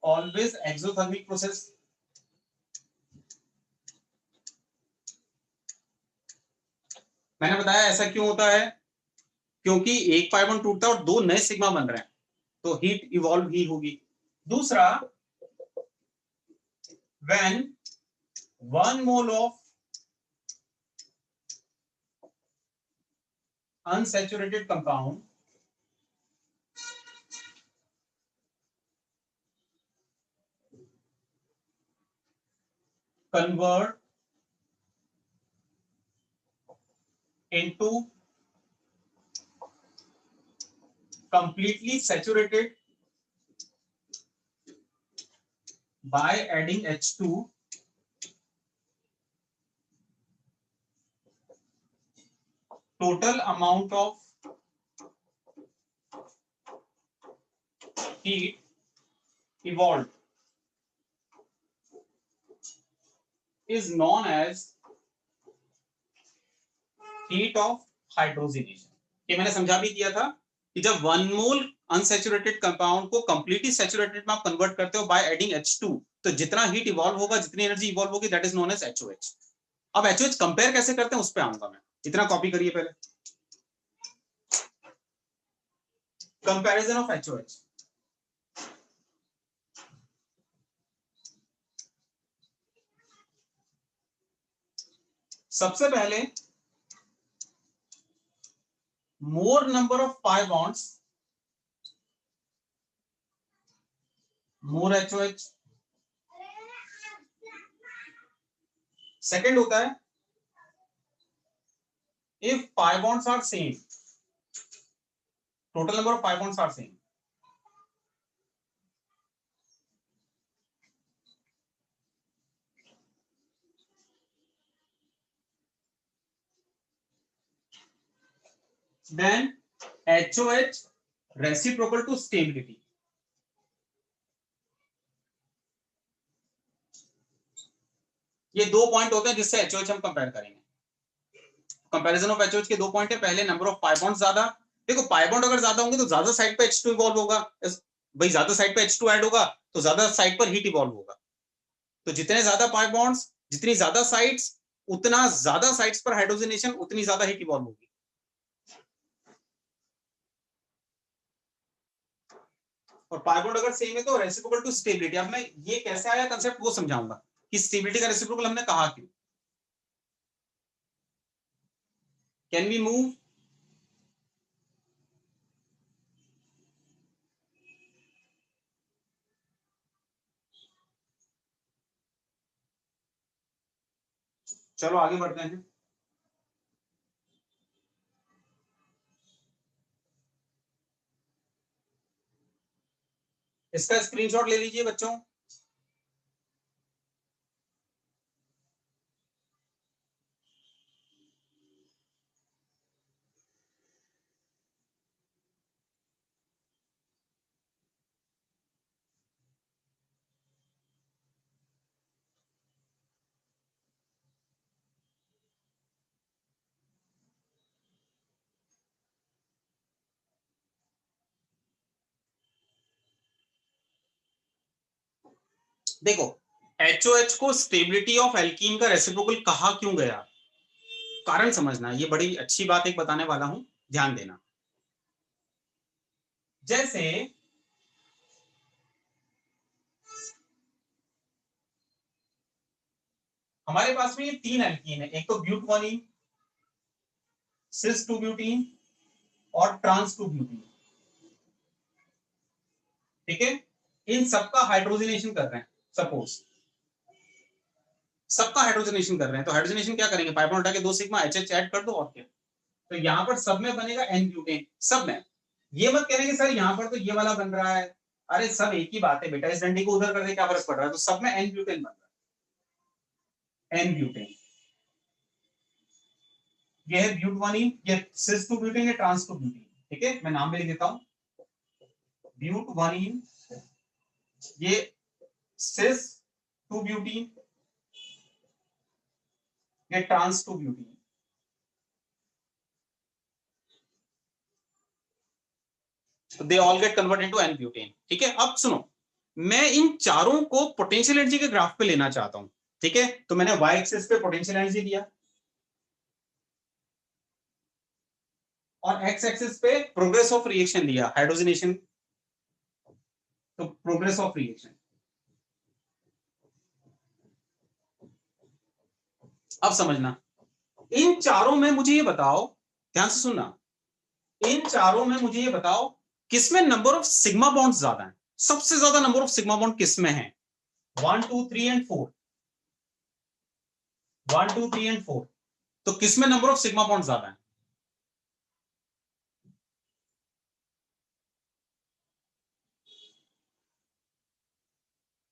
always exothermic process. मैंने बताया ऐसा क्यों होता है, क्योंकि एक पाई बॉन्ड टूटता है और दो नए सिग्मा बन रहे हैं, तो हीट इवॉल्व ही होगी। दूसरा, when 1 mole of unsaturated compound convert into completely saturated by adding H2, total amount of heat evolved is known as heat of hydrogenation। ये मैंने समझा भी दिया था कि जब 1 मोल अनसैचुरेटेड कंपाउंड को कंप्लीटली सैचुरेटेड में आप कन्वर्ट करते हो बाय एडिंग H2, तो जितना हीट इवॉल्व होगा, जितनी एनर्जी इवॉल्व होगी, that is known as HOH। अब HOH कंपेयर कैसे करते हैं उस पर आऊंगा मैं, इतना कॉपी करिए पहले। Comparison of HOH। सबसे पहले more number of pi bonds, more HOH। Second होता है if pi bonds are same, total number of pi bonds are same. Then HOH reciprocal to stability. ये दो पॉइंट होते हैं जिससे HOH हम कंपेयर करेंगे। कंपैरिजन ऑफ HOH के दो पॉइंट है, पहले नंबर ऑफ पाई बॉन्ड ज्यादा। देखो पाई बॉन्ड अगर ज्यादा होंगे तो ज्यादा साइड पे H2 इवॉल्व होगा, भाई ज्यादा साइड पे H2 ऐड होगा तो ज्यादा साइड पर हीट इवॉल्व होगा। तो जितने ज्यादा पाई बॉन्ड्स, जितनी ज्यादा साइड्स, उतना ज्यादा साइड्स पर हाइड्रोजनेशन, उतनी ज्यादा हीट इवॉल्व होगी। और पाई बॉन्ड अगर सेम है तो रेसिप्रोकल टू स्टेबिलिटी। अब मैं ये कैसे आया कंसेप्ट वो समझाऊंगा कि स्टेबिलिटी का रेसिप्रोकल हमने कहा क्यों। Can we move? चलो आगे बढ़ते हैं। इसका स्क्रीनशॉट ले लीजिए बच्चों। देखो HOH को स्टेबिलिटी ऑफ एल्कीन का रेसिप्रोकल कहा क्यों गया, कारण समझना, ये बड़ी अच्छी बात एक बताने वाला हूं, ध्यान देना। जैसे हमारे पास में ये 3 एल्कीन है, एक तो ब्यूटवनीन, सिस 2 ब्यूटीन और ट्रांस 2 ब्यूटीन, ठीक है। इन सबका हाइड्रोजनेशन कर रहे हैं, सपोज सबका हाइड्रोजनेशन कर रहे हैं, तो हाइड्रोजनेशन क्या करेंगे, पाइप उठा के 2 सिग्मा HH ऐड कर दो और क्या, तो यहां पर सब में बनेगा N ब्यूटेन, सब में। ये मत करेंगे सर यहां पर तो ये वाला बन रहा है, अरे सब एक ही बात है बेटा, इस डंडी को उधर कर दे क्या फर्क पड़ रहा है, तो सब में N ब्यूटेन बन रहा है, N ब्यूटेन। ये है ब्यूटवनीन, ये सिस 2 ब्यूटेन, ये ट्रांस 2 ब्यूटेन, ठीक है। मैं नाम भी लिख देता हूं, ब्यूटवनीन, ये सिस 2 ब्यूटीन, ये trans 2 butene. They all get converted to N butane, ठीक है। अब सुनो, मैं इन चारों को पोटेंशियल एनर्जी के ग्राफ पे लेना चाहता हूं, ठीक है। तो मैंने y एक्सिस पे पोटेंशियल एनर्जी दिया और x एक्सिस पे प्रोग्रेस ऑफ रिएक्शन दिया, हाइड्रोजनेशन, तो प्रोग्रेस ऑफ रिएक्शन। अब समझना, इन चारों में मुझे ये बताओ, ध्यान से सुनना, इन चारों में मुझे ये बताओ किसमें नंबर ऑफ सिग्मा बॉन्ड्स ज्यादा है, सबसे ज्यादा नंबर ऑफ सिग्मा बॉन्ड किसमें है, 1 2 3 एंड 4, 1 2 3 एंड 4, तो किसमें नंबर ऑफ सिग्मा बॉन्ड ज्यादा है,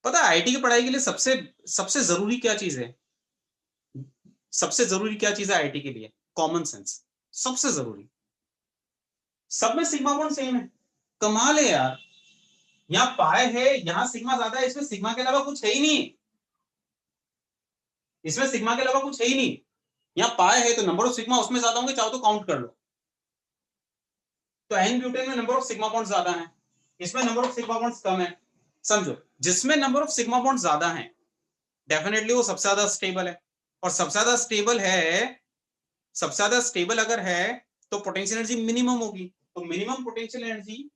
पता है आईटी की पढ़ाई के लिए सबसे सबसे जरूरी क्या चीज है, सबसे जरूरी क्या चीज है आईटी के लिए, कॉमन सेंस, सबसे जरूरी। सब में सिग्मा बॉन्ड सेम है, कमाल है यार, यहां पाए है, यहां सिग्मा ज्यादा है, इसमें सिग्मा के अलावा कुछ है ही नहीं, इसमें सिग्मा के अलावा कुछ है ही नहीं, यहां पाए है तो नंबर ऑफ सिग्मा उसमें ज्यादा होंगे, चाहो तो काउंट कर लो, तो N ब्यूटेन में नंबर ऑफ सिग्मा बॉन्ड ज्यादा है, इसमें नंबर ऑफ सिग्मा बॉन्ड्स कम है। समझो, जिसमें नंबर ऑफ सिग्मा बॉन्ड ज्यादा है डेफिनेटली वो सबसे ज्यादा स्टेबल है, और सबसे ज्यादा स्टेबल है, सबसे ज्यादा स्टेबल अगर है तो पोटेंशियल एनर्जी मिनिमम होगी, तो minimum potential energy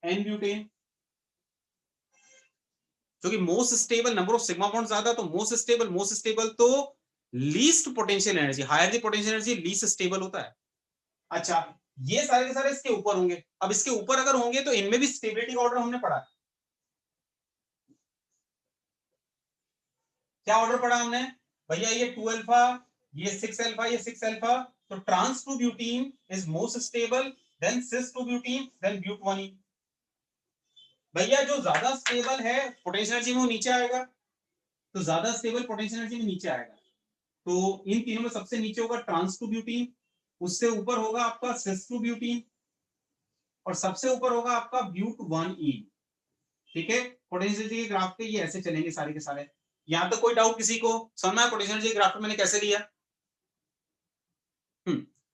N butane, क्योंकि most stable number of sigma bond ज्यादा, तो मोस्ट स्टेबल तो least potential energy, higher the potential energy least stable होता है। अच्छा, ये सारे के सारे इसके ऊपर होंगे, अब इसके ऊपर अगर होंगे तो इनमें भी स्टेबिलिटी का ऑर्डर हमने पढ़ा, क्या ऑर्डर पढ़ा हमने भैया, ये 2 अल्फा, ये 6 अल्फा, ये 6 अल्फा, तो trans 2 butene is most stable, then cis 2 butene, then butene. भैया जो ज्यादा स्टेबल है पोटेंशियल एनर्जी में वो नीचे आएगा, तो ज्यादा स्टेबल पोटेंशियल एनर्जी में नीचे आएगा, तो इन तीनों में सबसे नीचे होगा ट्रांस 2 ब्यूटीन, उससे ऊपर होगा आपका सिस 2 ब्यूटीन, और सबसे ऊपर होगा आपका ब्यूटवनीन, ठीक है। पोटेंशियल एनर्जी के ग्राफ पे ये ऐसे चलेंगे सारे के सारे। यहां तक कोई डाउट किसी को, समझ में आया पोटेंशियल एनर्जी ग्राफ मैंने कैसे लिया।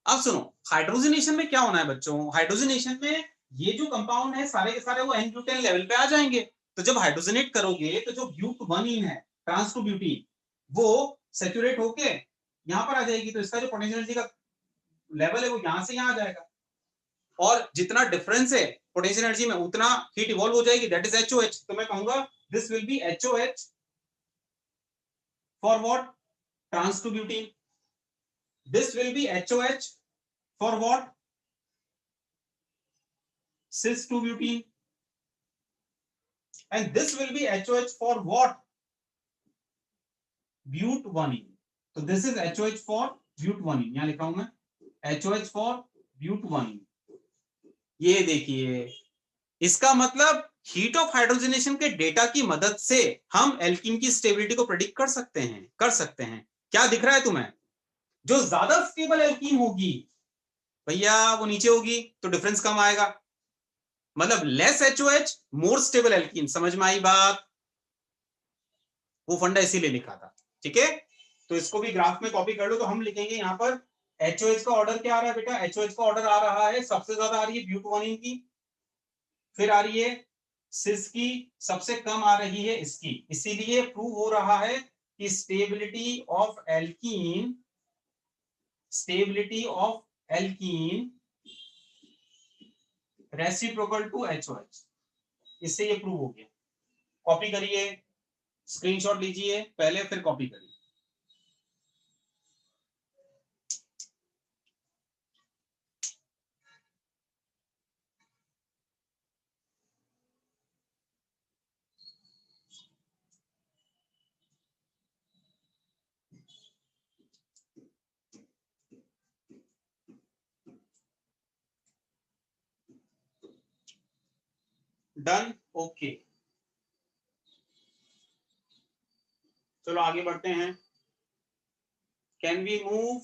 अब सुनो, हाइड्रोजनेशन में क्या होना है बच्चों, हाइड्रोजनेशन में ये जो कंपाउंड है सारे के सारे वो N ब्यूटेन लेवल पे आ जाएंगे, तो जब हाइड्रोजनेट करोगे तो जो ब्यूटवनीन है, ट्रांस 2 ब्यूटीन, वो सेचुरेट होके यहां पर आ जाएगी, तो इसका जो पोटेंशियल एनर्जी का लेवल है वो यहां से यहां आ जाएगा, और जितना डिफरेंस है पोटेंशियल एनर्जी में उतना हीट इवॉल्व हो जाएगी, दैट इज HOH। तो मैं कहूंगा this will be HOH for what, trans 2 butene, this will be HOH for what, cis 2 butene, and this will be HOH for what, butwanine, तो this is HOH for butwanine, यहां लिखा हूं मैं HOH for butwanine। ये देखिए, इसका मतलब heat of hydrogenation के डेटा की मदद से हम एल्कीन की स्टेबिलिटी को प्रेडिक्ट कर सकते हैं। क्या दिख रहा है तुम्हें, जो ज्यादा स्टेबल एल्कीन होगी भैया वो नीचे होगी, तो डिफरेंस कम आएगा, मतलब less HOH more stable alkene, समझ में आई बात, वो फंडा इसीलिए लिखा था, ठीक है। तो इसको भी ग्राफ में कॉपी कर लो, तो हम लिखेंगे यहां पर HOH का ऑर्डर क्या आ रहा है बेटा, HOH का ऑर्डर आ रहा है, सबसे ज्यादा आ रही है ब्यूटवनीन की, फिर आ रही है सिस की सबसे कम आ रही है इसकी, इसीलिए प्रूव हो रहा है कि stability of alkene reciprocal to HOH, इससे ये प्रूव हो गया। कॉपी करिए, स्क्रीनशॉट लीजिए पहले, फिर कॉपी करिए। Done, okay. चलो आगे बढ़ते हैं। कैन वी मूव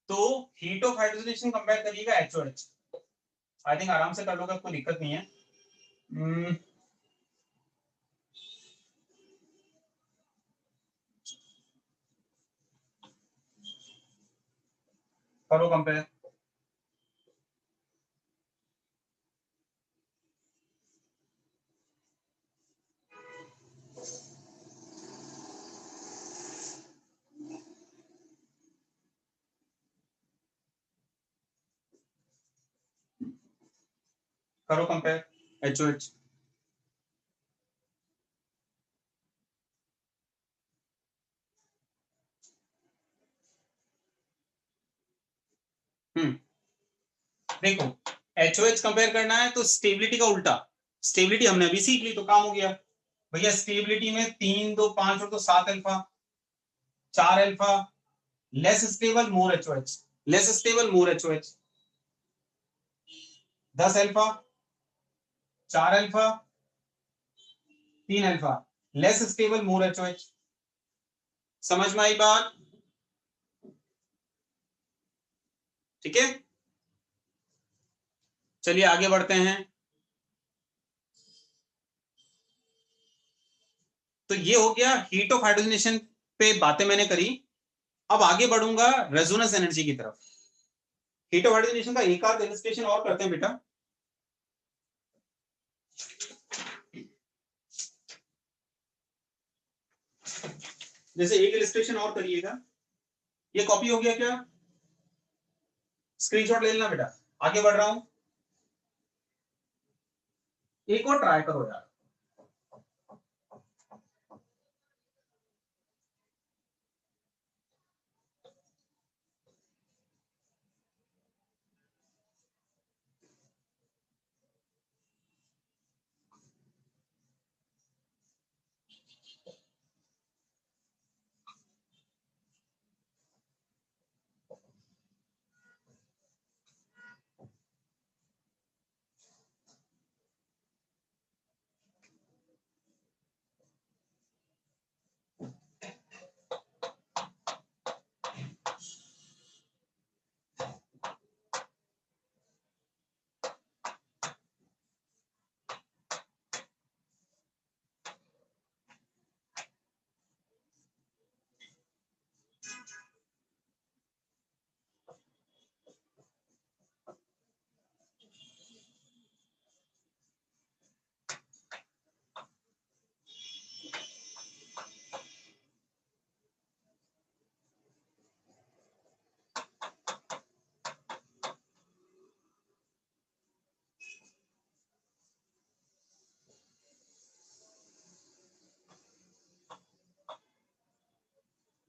तो हीट ऑफ हाइड्रोजनेशन कंपेयर करिएगा HOH। आई थिंक आराम से कर लोगे, कोई दिक्कत नहीं है। करो कंपेयर। करो कंपेयर HOH। देखो HOH कंपेयर करना है तो स्टेबिलिटी का उल्टा, स्टेबिलिटी हमने अभी सीख ली तो काम हो गया भैया। स्टेबिलिटी में 3 2 5 और तो 7 alpha, 4 alpha, less stable more HOH, less stable more HOH, 10 alpha, 4 alpha, 3 alpha, less stable more HOH। समझ में आई बात? ठीक है, चलिए आगे बढ़ते हैं। तो ये हो गया हीट ऑफ हाइड्रोजनेशन पे बातें मैंने करी। अब आगे बढ़ूंगा रेजोनेंस एनर्जी की तरफ। हीट ऑफ हाइड्रोजनेशन का एक आध इलस्ट्रेशन और करते हैं बेटा। जैसे एक इलस्ट्रेशन और करिएगा। ये कॉपी हो गया क्या? स्क्रीनशॉट ले लेना बेटा। आगे बढ़ रहा हूं, एक और ट्राई करो यार।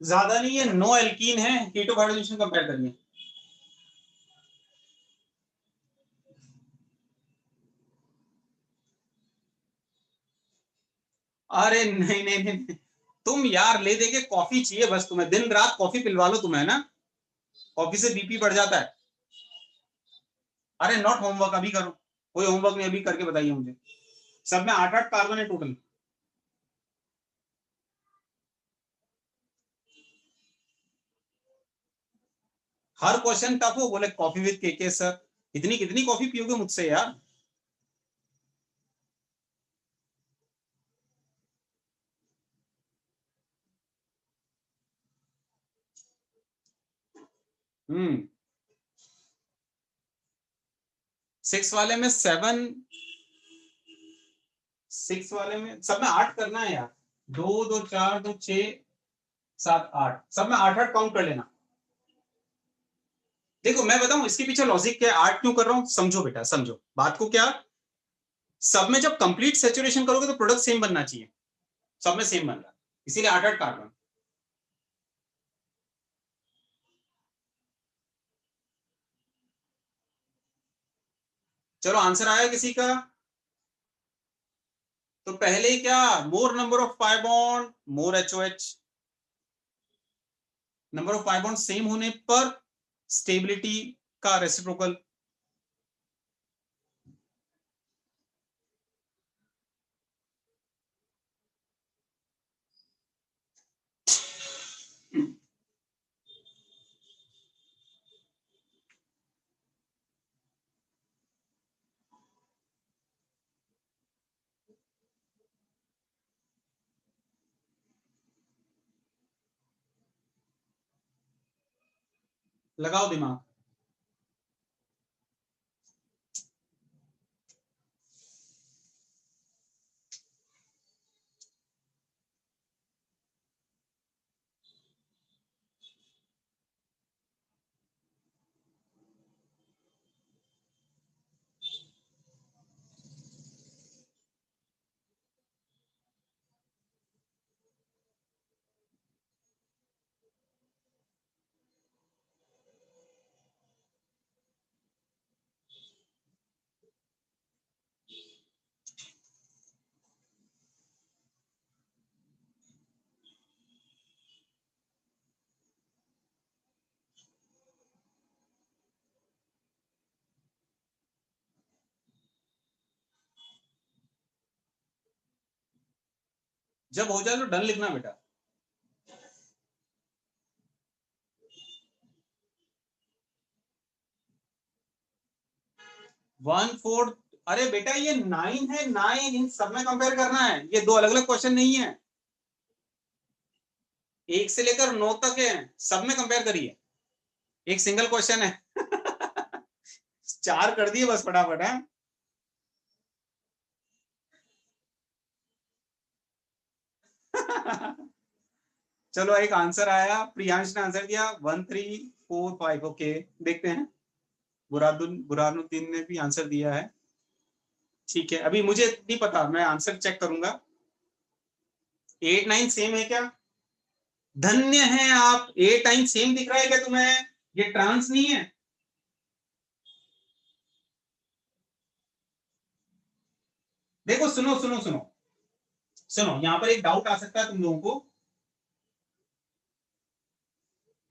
ज्यादा नहीं है, 9 एल्कीन है, हीट ऑफ हाइड्रोजनेशन कंपेयर करिए। अरे नहीं नहीं नहीं नहीं। तुम यार ले देके कॉफी चाहिए बस तुम्हें, दिन रात कॉफी पिलवा लो तुम्हें ना, कॉफी से बीपी बढ़ जाता है। अरे नॉट होमवर्क, अभी करो, कोई होमवर्क नहीं, अभी करके बताइए मुझे। सब में 8-8 कार्बन है टोटल। हर क्वेश्चन टफ हो, बोले कॉफी विद के सर। इतनी कितनी कॉफी पियोगे मुझसे यार। हम्म। 6 वाले में 7, 6 वाले में सब में 8 करना है यार। 2 2 4 2 6 7 8, सब में 8-8 काउंट कर लेना। देखो मैं बताऊं इसके पीछे लॉजिक क्या है, 8 क्यों कर रहा हूं, समझो बेटा समझो बात को क्या। सब में जब कंप्लीट सेचुरेशन करोगे तो प्रोडक्ट सेम बनना चाहिए, सब में सेम बन रहा है, इसीलिए 8-8 कार्बन। चलो आंसर आया किसी का। तो पहले क्या, more number of pi bond more HOH, number of pi bond same होने पर स्टेबिलिटी का रेसिप्रोकल। लगाओ दिमाग। जब हो जाए तो डन लिखना बेटा। 1/4। अरे बेटा ये 9 है, 9 इन सब में कंपेयर करना है, ये दो अलग अलग क्वेश्चन नहीं है। 1 से लेकर 9 तक है, सब में कंपेयर करिए, एक सिंगल क्वेश्चन है। 4 कर दिए बस फटाफट है। चलो एक आंसर आया, प्रियांश ने आंसर दिया 1345। ओके देखते हैं, बुरहानुद्दीन ने भी आंसर दिया है। ठीक है अभी मुझे नहीं पता, मैं आंसर चेक करूंगा। 8 9 सेम है क्या, धन्य है आप। 8 9 सेम दिख रहा है क्या तुम्हें, ये ट्रांस नहीं है। देखो सुनो सुनो सुनो सुनो, यहां पर एक डाउट आ सकता है तुम लोगों को,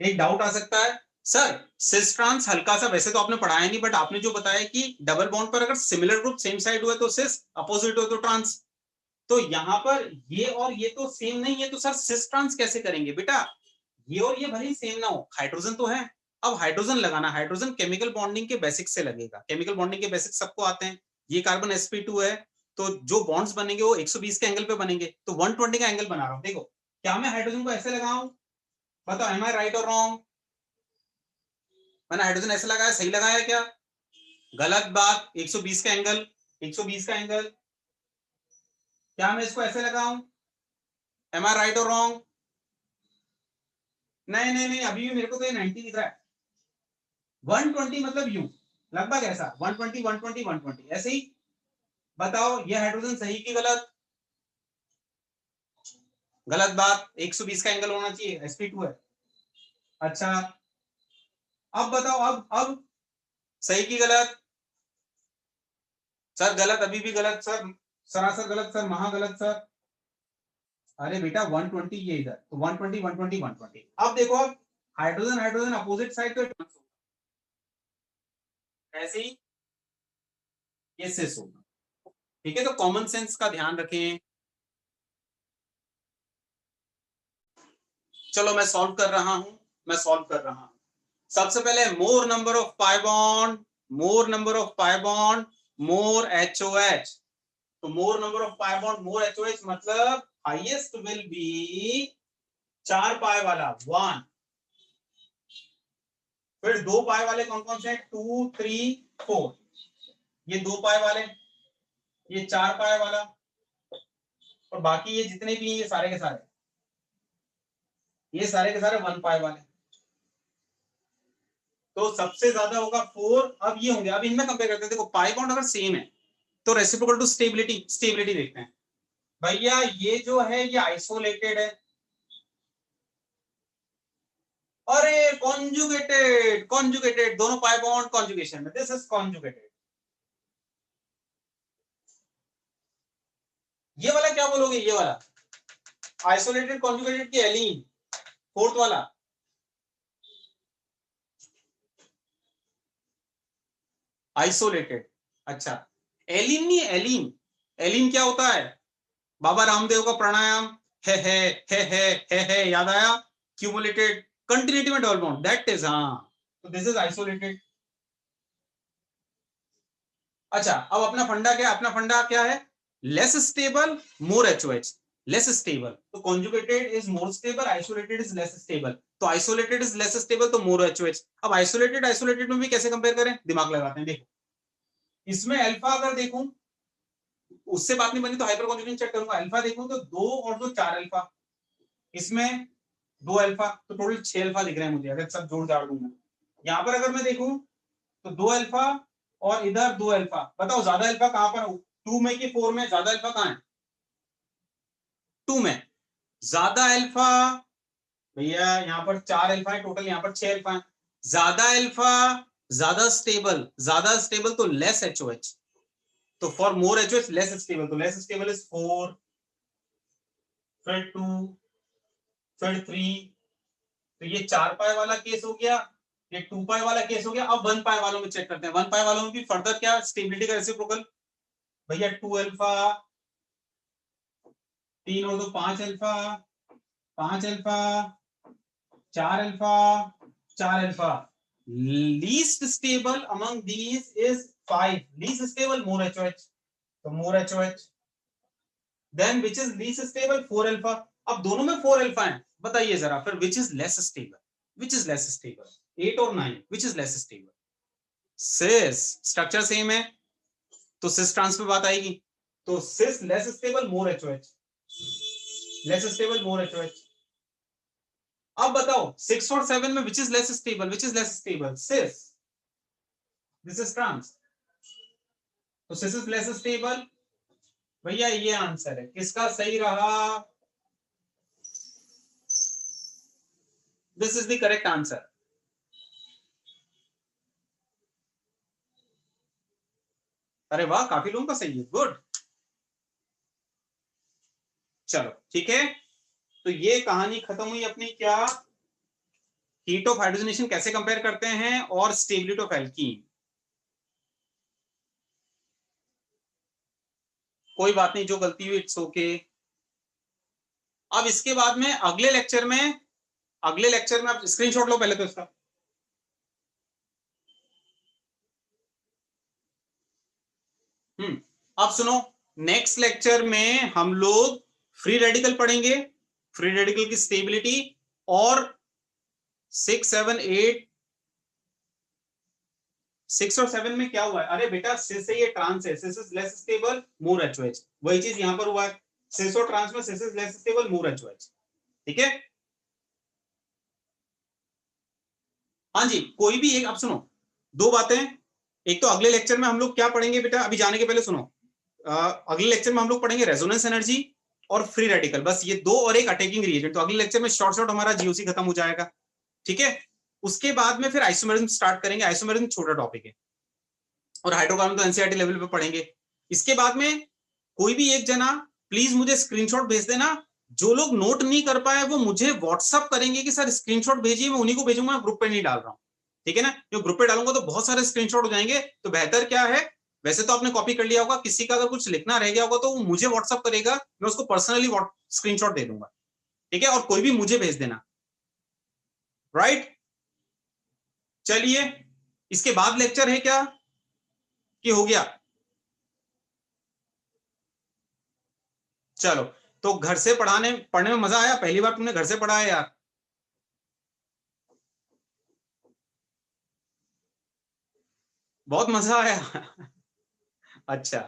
एक डाउट आ सकता है सर सिस ट्रांस हल्का सा, वैसे तो आपने पढ़ाया नहीं बट आपने जो बताया कि डबल बॉन्ड पर अगर सिमिलर ग्रुप सेम साइड हुए तो सिस, अपोजिट हुए तो ट्रांस। तो यहां पर ये और ये तो सेम नहीं है, तो सर सिस ट्रांस कैसे करेंगे बेटा। ये और ये भले ही सेम ना हो, हाइड्रोजन तो है। अब हाइड्रोजन लगाना, हाइड्रोजन केमिकल बॉन्डिंग के बेसिक से लगेगा, केमिकल बॉन्डिंग के बेसिक सबको आते हैं। ये कार्बन sp2 है, तो जो बॉन्ड्स बनेंगे वो 120 के एंगल पे बनेंगे, तो 120 का एंगल बना रहा हूं। देखो क्या मैं हाइड्रोजन को ऐसे लगाऊं, बताओ एम आई राइट और रॉन्ग। मैंने हाइड्रोजन ऐसे लगाया, सही लगाया क्या, गलत बात। 120 का एंगल, 120 का एंगल, क्या मैं इसको ऐसे लगाऊं, एम आई राइट और रॉन्ग। नहीं नहीं नहीं, अभी भी मेरे को तो ये 90 दिख रहा है। 120 मतलब यूं, लगभग ऐसा 120 120 120 ऐसे ही। बताओ ये हाइड्रोजन सही की गलत, गलत बात। 120 का एंगल होना चाहिए, sp2 है। अच्छा अब बताओ, अब सही की गलत। सर गलत, अभी भी गलत सर, सरासर गलत सर, महा गलत सर। अरे बेटा 120 ये इधर, तो 120 120 120। अब देखो, अब हाइड्रोजन हाइड्रोजन अपोजिट साइड तो ऐसे ही ये सिस होगा। ठीक है, तो कॉमन सेंस का ध्यान रखें। चलो मैं सॉल्व कर रहा हूं, सबसे पहले more number of pi bond, more number of pi bond, more HOH। तो मोर number of pi bond more HOH मतलब हाईएस्ट विल बी 4 पाई वाला 1, फिर 2 पाई वाले कौन कौन से, 2 3 4, ये 2 पाई वाले, ये 4 पाई वाला, और बाकी ये जितने भी ये सारे के सारे, ये सारे के सारे 1 पाई वाले। तो सबसे ज्यादा होगा 4। अब ये होंगे, अब इनमें कंपेयर करते हैं। देखो पाई बॉन्ड अगर सेम है तो रेसिप्रोकल टू स्टेबिलिटी, स्टेबिलिटी देखते हैं। भैया ये जो है ये आइसोलेटेड है, अरे कॉन्जुगेटेड, कॉन्जुगेटेड, दोनों पाई बॉन्ड कॉन्जुगेशन में, दिस इज कॉन्जुगेटेड। ये वाला क्या बोलोगे, ये वाला आइसोलेटेड कॉन्जुगेटेड की एलीन, फोर्थ वाला। आइसोलेटेड, अच्छा एलीन नहीं, एलीन, एलीन क्या होता है, बाबा रामदेव का प्राणायाम, है याद आया, क्यूमुलेटेड कंटिन्यूटी में डबल बॉन्ड, दैट इज, हाँ, तो दिस इज आइसोलेटेड। अच्छा अब अपना फंडा क्या, अपना फंडा क्या है, less stable more HOH, less stable, तो conjugated is more stable, isolated is less stable, तो आइसोलेटेड इज लेस स्टेबल तो मोर HOH। अब आइसोलेटेड आइसोलेटेड में भी कैसे कंपेयर करें, दिमाग लगाते हैं। देखो इसमें अल्फा अगर देखूं, उससे बात नहीं बनी तो हाइपर कॉन्जुगेशन चेक करूंगा, अल्फा देखूं तो 2 और 2 4 अल्फा, इसमें 2 अल्फा, तो टोटल 6 अल्फा दिख रहे हैं मुझे अगर सब जोड़ जाड़ दूंगा। यहां पर अगर मैं देखूं तो 2 अल्फा और इधर 2 अल्फा, बताओ ज्यादा अल्फा कहां पर, 2 में कि 4 में, ज्यादा अल्फा कहां है, 2 में ज्यादा अल्फा। भैया यहाँ पर 4 अल्फा है टोटल, यहाँ पर 6 अल्फा है, ज्यादा अल्फा ज्यादा स्टेबल तो लेस HOH, तो for more HOH less stable, तो लेस स्टेबल इज 4, फिर 2, फिर 3, तो ये 4 पाई वाला केस हो गया, ये 2 पाई वाला केस हो गया। अब 1 पाई वालों में चेक करते हैं, 1 पाई वालों में भी फर्दर क्या स्टेबिलिटी का रेसिप्रोकल, भैया 2 अल्फा, 3 और 2 5 alpha, 5 alpha, 4 alpha, 4 alpha, least stable among these is 5, least stable more HOH, तो more HOH, then which is least stable 4 alpha. अब दोनों में 4 अल्फा है, बताइए जरा फिर which is less stable, which is less stable, 8 और 9, which is less stable, cis, structure same है तो सिस ट्रांस पे बात आएगी, तो cis less stable more HOH, less stable more HOH। अब बताओ 6 और 7 में which is less stable, which is less stable, cis, this is trans, तो सिस इज लेस स्टेबल। भैया ये आंसर है, किसका सही रहा, this is the correct answer. अरे वाह, काफी लोगों का सही है, गुड। चलो ठीक है, तो ये कहानी खत्म हुई अपनी, क्या हीट ऑफ हाइड्रोजनेशन कैसे कंपेयर करते हैं और स्टेबिलिटी ऑफ एल्कीन। कोई बात नहीं, जो गलती हुई इट्स ओके। अब इसके बाद में अगले लेक्चर में आप स्क्रीनशॉट लो पहले तो इसका, अब सुनो, नेक्स्ट लेक्चर में हम लोग फ्री रेडिकल पढ़ेंगे, फ्री रेडिकल की स्टेबिलिटी, और 6 7 8 6 और 7 में क्या हुआ है, अरे बेटा सिस से ये ट्रांस है, cis is less stable more HOH, वही चीज यहां पर हुआ है, सिस और ट्रांस में cis is less stable more HOH। ठीक है, हाँ जी, कोई भी एक, अब सुनो 2 बातें, एक तो अगले लेक्चर में हम लोग क्या पढ़ेंगे बेटा, अभी जाने के पहले सुनो, अगले लेक्चर में हम लोग पढ़ेंगे रेजोनेंस एनर्जी और फ्री रेडिकल, बस ये 2 और एक अटैकिंग रिएजेंट। तो अगले लेक्चर में शॉर्ट हमारा GOC खत्म हो जाएगा। ठीक है, उसके बाद में फिर आइसोमेरिज्म स्टार्ट करेंगे, आइसोमेरिज्म छोटा टॉपिक है, और हाइड्रोकार्बन तो NCERT लेवल पे पढ़ेंगे। इसके बाद में कोई भी एक जना प्लीज मुझे स्क्रीनशॉट भेज देना, जो लोग नोट नहीं कर पाए वो मुझे व्हाट्सअप करेंगे कि सर स्क्रीनशॉट भेजिए, मैं उन्हीं को भेजूंगा, ग्रुप पे नहीं डाल रहा हूँ। ठीक है ना, जो ग्रुप पे डालूंगा तो बहुत सारे स्क्रीनशॉट हो जाएंगे। तो बेहतर क्या है, वैसे तो आपने कॉपी कर लिया होगा, किसी का अगर कुछ लिखना रह गया होगा तो वो मुझे व्हाट्सअप करेगा, मैं उसको पर्सनली स्क्रीनशॉट दे दूंगा। ठीक है, और कोई भी मुझे भेज देना। राइट, चलिए इसके बाद लेक्चर है क्या कि हो गया? चलो, तो घर से पढ़ने में मजा आया? पहली बार तुमने घर से पढ़ा है यार? बहुत मजा आया। अच्छा,